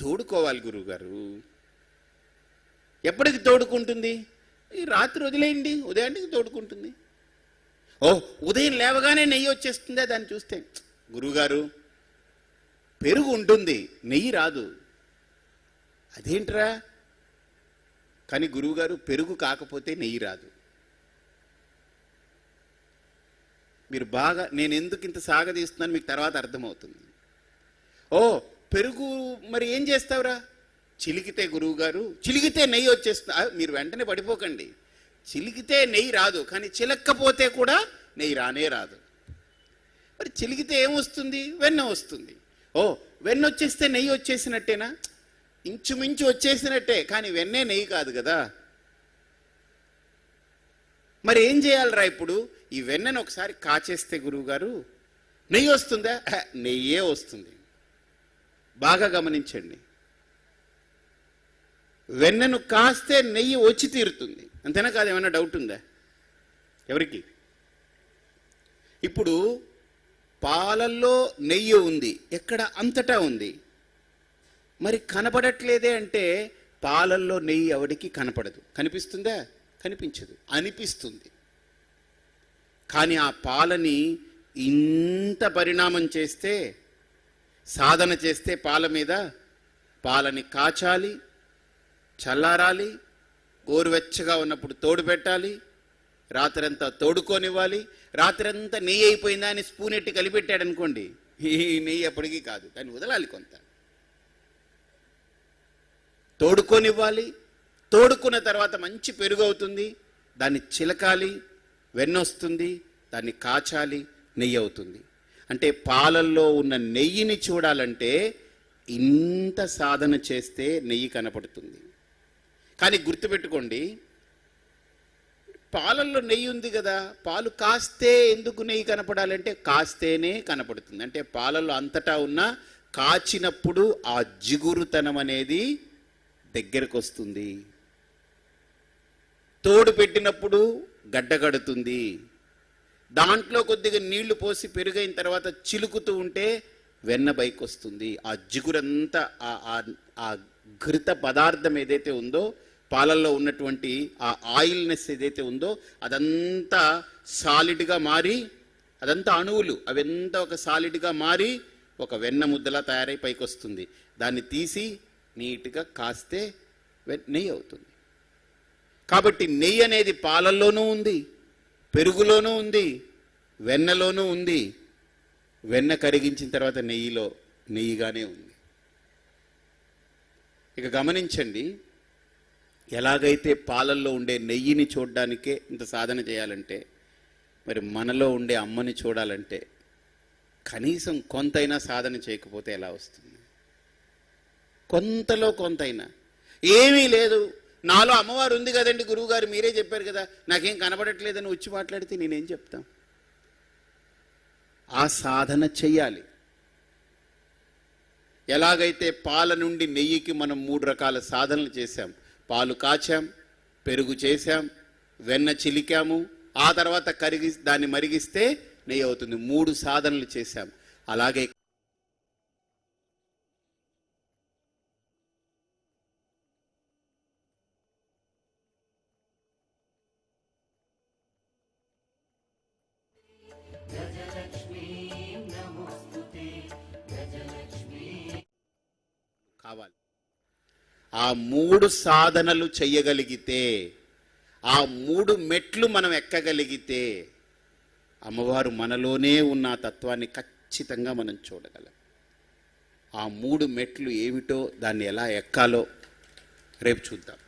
తోడుకోవాలి గురువుగారు? ఎప్పటికి తోడుకుంటుంది? ఈ రాత్రి వదిలేయండి, ఉదయానికి తోడుకుంటుంది. ఉదయం లేవగానే నెయ్యి వచ్చేస్తుందా దాన్ని చూస్తే? గురువుగారు పెరుగు ఉంటుంది, నెయ్యి రాదు. అదేంట్రా? కానీ గురువుగారు పెరుగు కాకపోతే నెయ్యి రాదు. మీరు బాగా, నేను ఎందుకు ఇంత సాగదీస్తున్నాను మీకు తర్వాత అర్థమవుతుంది. పెరుగు మరి ఏం చేస్తావురా? చిలికితే గురువుగారు, చిలికితే నెయ్యి వచ్చేస్తుంది. మీరు వెంటనే పడిపోకండి. చిలికితే నెయ్యి రాదు, కానీ చిలక్కపోతే కూడా నెయ్యి రానే రాదు. మరి చిలికితే ఏమొస్తుంది? వెన్న వస్తుంది. వెన్న వచ్చేస్తే నెయ్యి వచ్చేసినట్టేనా? ఇంచుమించు వచ్చేసినట్టే, కానీ వెన్నే నెయ్యి కాదు కదా. మరి ఏం చేయాలరా ఇప్పుడు? ఈ వెన్నను ఒకసారి కాచేస్తే గురువుగారు నెయ్యి వస్తుందా? నెయ్యే వస్తుంది. బాగా గమనించండి. వెన్నను కాస్తే నెయ్యి వచ్చి తీరుతుంది, అంతేనా కాదు? ఏమైనా డౌట్ ఉందా ఎవరికి? ఇప్పుడు పాలల్లో నెయ్యి ఉంది, ఎక్కడ? అంతటా ఉంది. మరి కనపడట్లేదే అంటే పాలల్లో నెయ్యి ఎవడికి కనపడదు. కనిపిస్తుందా? కనిపించదు. అనిపిస్తుంది. కానీ ఆ పాలని ఇంత పరిణామం చేస్తే, సాధన చేస్తే పాల మీద, పాలని కాచాలి, చల్లారాలి, గోరువెచ్చగా ఉన్నప్పుడు తోడు పెట్టాలి, రాత్రంతా తోడుకోనివ్వాలి. రాత్రంతా నెయ్యి అయిపోయిందా అని స్పూన్ ఎట్టి కలిపెట్టాడు అనుకోండి, ఈ నెయ్యి ఎప్పటికీ కాదు. కానీ వదలాలి కొంత, తోడుకోనివ్వాలి. తోడుకున్న తర్వాత మంచి పెరుగు అవుతుంది, దాన్ని చిలకాలి, వెన్నొస్తుంది, దాన్ని కాచాలి, నెయ్యి అవుతుంది. అంటే పాలల్లో ఉన్న నెయ్యిని చూడాలంటే ఇంత సాధన చేస్తే నెయ్యి కనపడుతుంది. కానీ గుర్తుపెట్టుకోండి, పాలల్లో నెయ్యి ఉంది కదా, పాలు కాస్తే ఎందుకు నెయ్యి కనపడాలంటే కాస్తేనే కనపడుతుంది. అంటే పాలల్లో అంతటా ఉన్న కాచినప్పుడు ఆ జిగురుతనం అనేది దగ్గరకు వస్తుంది. తోడు పెట్టినప్పుడు గడ్డగడుతుంది. దాంట్లో కొద్దిగా నీళ్లు పోసి పెరుగైన తర్వాత చిలుకుతూ ఉంటే వెన్న బైక్ వస్తుంది. ఆ జిగురంతా, ఆ ఘృత పదార్థం ఏదైతే ఉందో, పాలల్లో ఉన్నటువంటి ఆ ఆయిల్నెస్ ఏదైతే ఉందో, అదంతా సాలిడ్గా మారి, అదంతా అణువులు, అవంతా ఒక సాలిడ్గా మారి ఒక వెన్న ముద్దలా తయారై పైకి వస్తుంది. దాన్ని తీసి నీట్గా కాస్తే నెయ్యి అవుతుంది. కాబట్టి నెయ్యి అనేది పాలల్లోనూ ఉంది, పెరుగులోనూ ఉంది, వెన్నలోనూ ఉంది. వెన్న కరిగించిన తర్వాత నెయ్యిగానే ఉంది. ఇక గమనించండి, ఎలాగైతే పాలల్లో ఉండే నెయ్యిని చూడడానికే ఇంత సాధన చేయాలంటే, మరి మనలో ఉండే అమ్మని చూడాలంటే కనీసం కొంతైనా సాధన చేయకపోతే ఎలా వస్తుంది? కొంతలో కొంతైనా. ఏమీ లేదు, నాలో అమ్మవారు ఉంది కదండి గురువుగారు, మీరే చెప్పారు కదా, నాకేం కనబడట్లేదని వచ్చి మాట్లాడితే నేనేం చెప్తాం? ఆ సాధన చెయ్యాలి. ఎలాగైతే పాల నుండి నెయ్యికి మనం 3 రకాల సాధనలు చేశాం. పాలు కాచాం, పెరుగు చేశాం, వెన్న చిలికాము, ఆ తర్వాత దాన్ని మరిగిస్తే నెయ్యి అవుతుంది. 3 సాధనలు చేశాం. అలాగే కావాలి. ఆ 3 సాధనలు చెయ్యగలిగితే, ఆ 3 మెట్లు మనం ఎక్కగలిగితే అమ్మవారు మనలోనే ఉన్న ఆ తత్వాన్ని ఖచ్చితంగా మనం చూడగలం. ఆ 3 మెట్లు ఏమిటో, దాన్ని ఎలా ఎక్కాలో రేపు చూద్దాం.